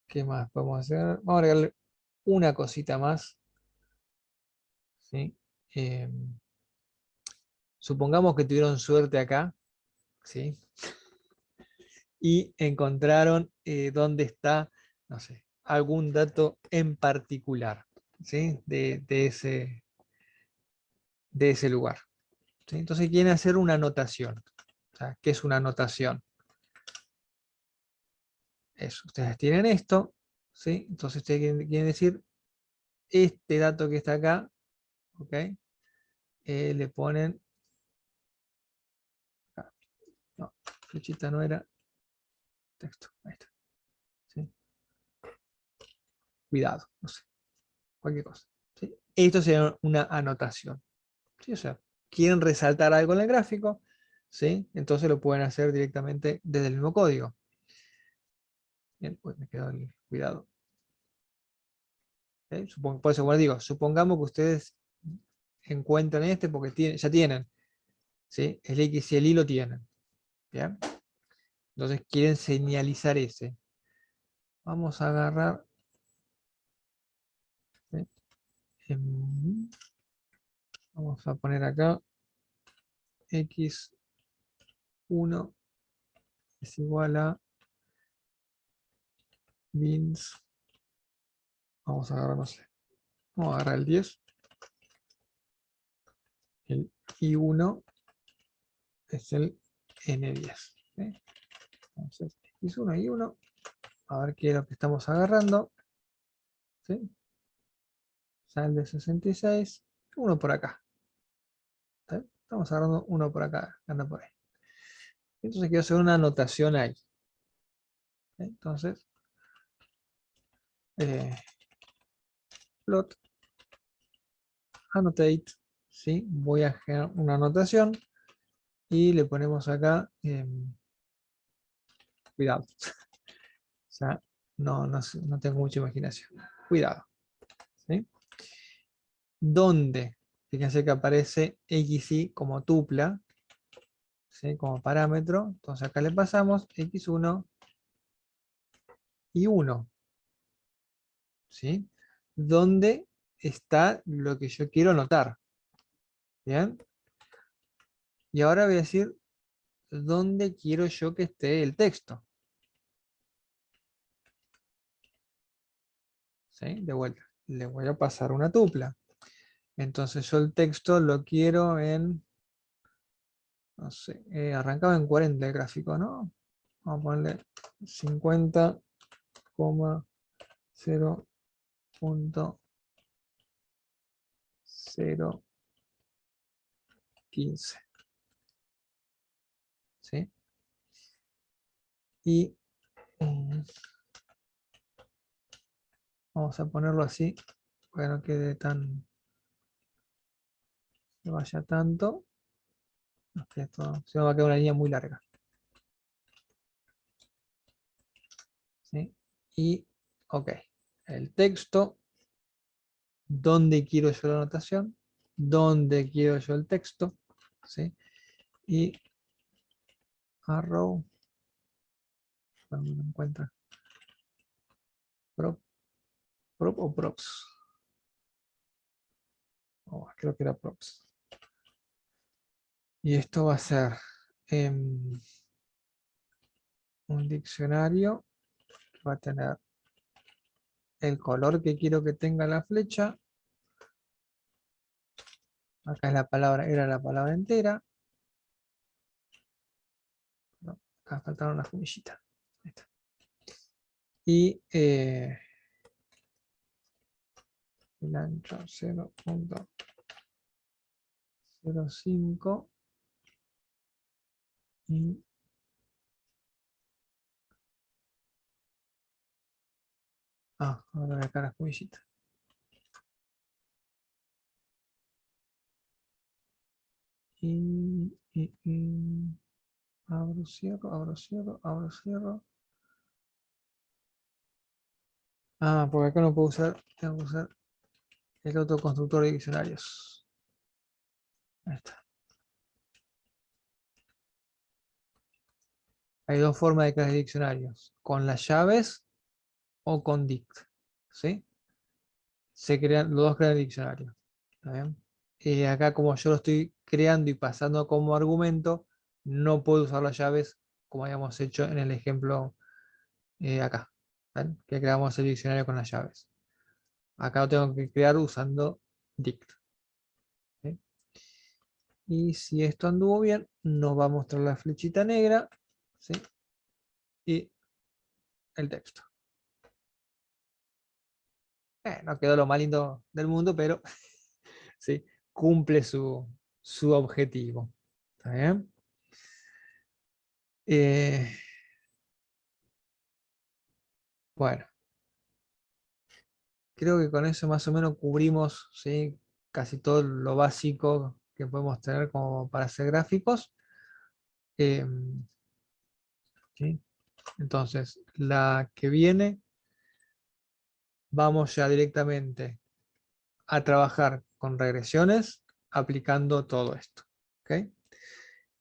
¿qué más podemos hacer? Vamos a agregarle una cosita más, ¿sí? Supongamos que tuvieron suerte acá, ¿sí? Y encontraron dónde está, no sé, algún dato en particular, ¿sí? De ese lugar, ¿sí? Entonces quieren hacer una anotación. O sea, ¿qué es una anotación? Eso, ustedes tienen esto, ¿sí? Entonces ustedes quieren decir, este dato que está acá, ¿ok? Le ponen, no, flechita no era, texto, ahí está, ¿sí? Cuidado, no sé, cualquier cosa, ¿sí? Esto sería una anotación, ¿sí? O sea, quieren resaltar algo en el gráfico, ¿sí? Entonces lo pueden hacer directamente desde el mismo código. Bien, pues me quedó el cuidado. ¿Ok? Por eso, bueno, digo, supongamos que ustedes encuentran este porque ya tienen, ¿sí? El X y el Y lo tienen. ¿Bien? Entonces quieren señalizar ese. Vamos a agarrar, ¿sí? Vamos a poner acá X1 es igual a bins. Vamos a agarrar, no sé. Vamos a agarrar el 10. El I1 es el N10. ¿Sí? Entonces, X1 y 1. A ver qué es lo que estamos agarrando. ¿Sí? Sal de 66. Uno por acá. ¿Sí? Estamos agarrando uno por acá. Anda por ahí. Entonces quiero hacer una anotación ahí. ¿Sí? Entonces, plot annotate. ¿Sí? Voy a generar una anotación y le ponemos acá cuidado. O sea, no tengo mucha imaginación. Cuidado. ¿Sí? Donde, fíjense que aparece XY como tupla, ¿sí? Como parámetro. Entonces acá le pasamos X1 y 1. ¿Sí? Donde está lo que yo quiero anotar. ¿Bien? Y ahora voy a decir dónde quiero yo que esté el texto. ¿Sí? De vuelta. Le voy a pasar una tupla. Entonces yo el texto lo quiero en, no sé, arrancaba en 40 el gráfico, ¿no? Vamos a ponerle 50,0.015. ¿Sí? Y vamos a ponerlo así, para que no quede tan, no vaya tanto. No, que esto, se me va a quedar una línea muy larga. ¿Sí? Y, ok, el texto, ¿dónde quiero yo la anotación? ¿Dónde quiero yo el texto? ¿Sí? Y arrow, ¿dónde lo encuentra? Prop o props. Oh, creo que era props. Y esto va a ser un diccionario que va a tener el color que quiero que tenga la flecha. Acá es la palabra, era la palabra entera. No, acá faltaron las comillitas. Ahí está. Y el ancho 0.05 y ahora acá las comillitas. Y abro, cierro, abro, cierro, abro, cierro. Porque acá no puedo usar, tengo que usar el otro constructor de diccionarios. Ahí está. Hay dos formas de crear diccionarios, con las llaves o con dict. ¿Sí? Los dos crean el diccionario. ¿Está bien? Acá como yo lo estoy creando y pasando como argumento, no puedo usar las llaves como habíamos hecho en el ejemplo acá. ¿Ven? Que creamos el diccionario con las llaves. Acá lo tengo que crear usando dict. ¿Sí? Y si esto anduvo bien, nos va a mostrar la flechita negra. ¿Sí? Y el texto. No quedó lo más lindo del mundo, pero ¿sí? Cumple su objetivo. ¿Está bien? Bueno, creo que con eso más o menos cubrimos, ¿sí? Casi todo lo básico que podemos tener como para hacer gráficos. ¿Sí? Entonces, la que viene, vamos ya directamente a trabajar con regresiones aplicando todo esto. ¿Ok?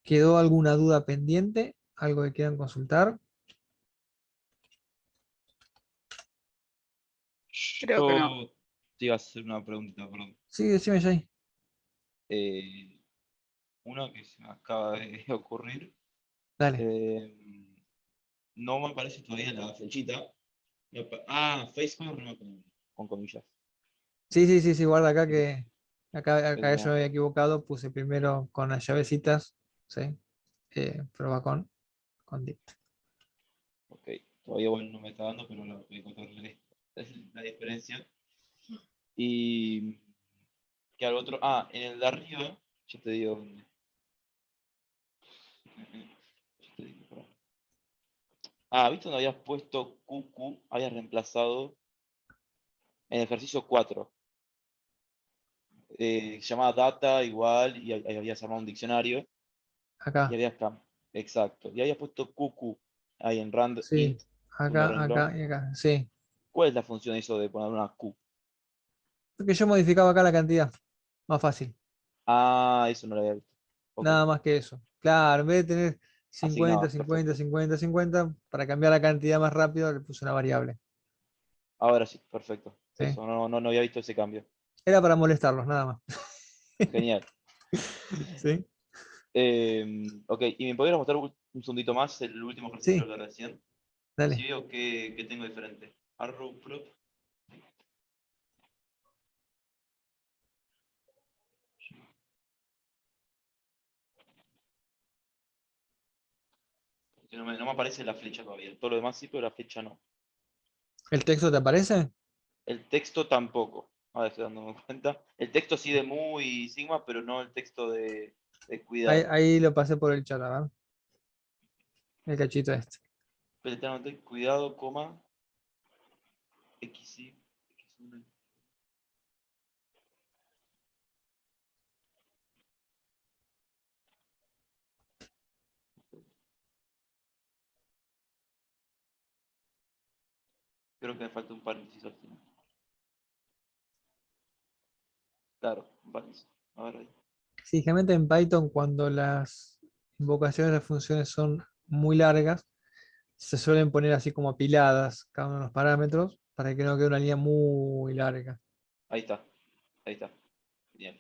¿Quedó alguna duda pendiente? ¿Algo que quieran consultar? Creo que no. Yo te iba a hacer una pregunta, perdón. Sí, decime, Jay. Una que se me acaba de ocurrir. Dale. No me aparece todavía la flechita. Facebook no, con comillas. Sí, guarda acá que acá yo Pero, me había equivocado, puse primero con las llavecitas, ¿sí? Pero va con div. ok, todavía bueno, no me está dando, pero voy a contarle la diferencia. Y que al otro, en el de arriba, yo te digo dónde. Yo te digo, pará. ¿Viste donde habías puesto QQ? Habías reemplazado en el ejercicio 4. Se llamaba data igual y ahí habías armado un diccionario y Acá, habías exacto. Y habías puesto QQ ahí en rand sí, int, segundo acá renglón. y acá, sí. ¿Cuál es la función eso de poner una Q? Porque yo modificaba acá la cantidad, más fácil, Eso no lo había visto. Ok, nada más que eso. Claro, en vez de tener 50, asignado, 50, perfecto. 50, 50, para cambiar la cantidad más rápido le puse una variable. Ahora sí, perfecto. ¿Sí? Eso, no había visto ese cambio. Era para molestarlos, nada más. Genial. ¿Sí? Ok, ¿y me podrías mostrar un segundito más el último ejercicio Sí, de recién? Así dale. veo que tengo diferente. Arrow prop. Que no me aparece la flecha todavía. Todo lo demás sí, pero la flecha no. ¿El texto te aparece? El texto tampoco. Ahora estoy dándome cuenta. El texto sí de Mu y Sigma, pero no el texto de cuidado. Ahí lo pasé por el chat, a ver. El cachito este. Pero te anoté cuidado, coma, XY, X1. Creo que me falta un paréntesis al final. Claro, un paréntesis. A ver ahí. Sí, generalmente en Python cuando las invocaciones de funciones son muy largas, se suelen poner así como apiladas cada uno de los parámetros para que no quede una línea muy larga. Ahí está. Ahí está. Bien.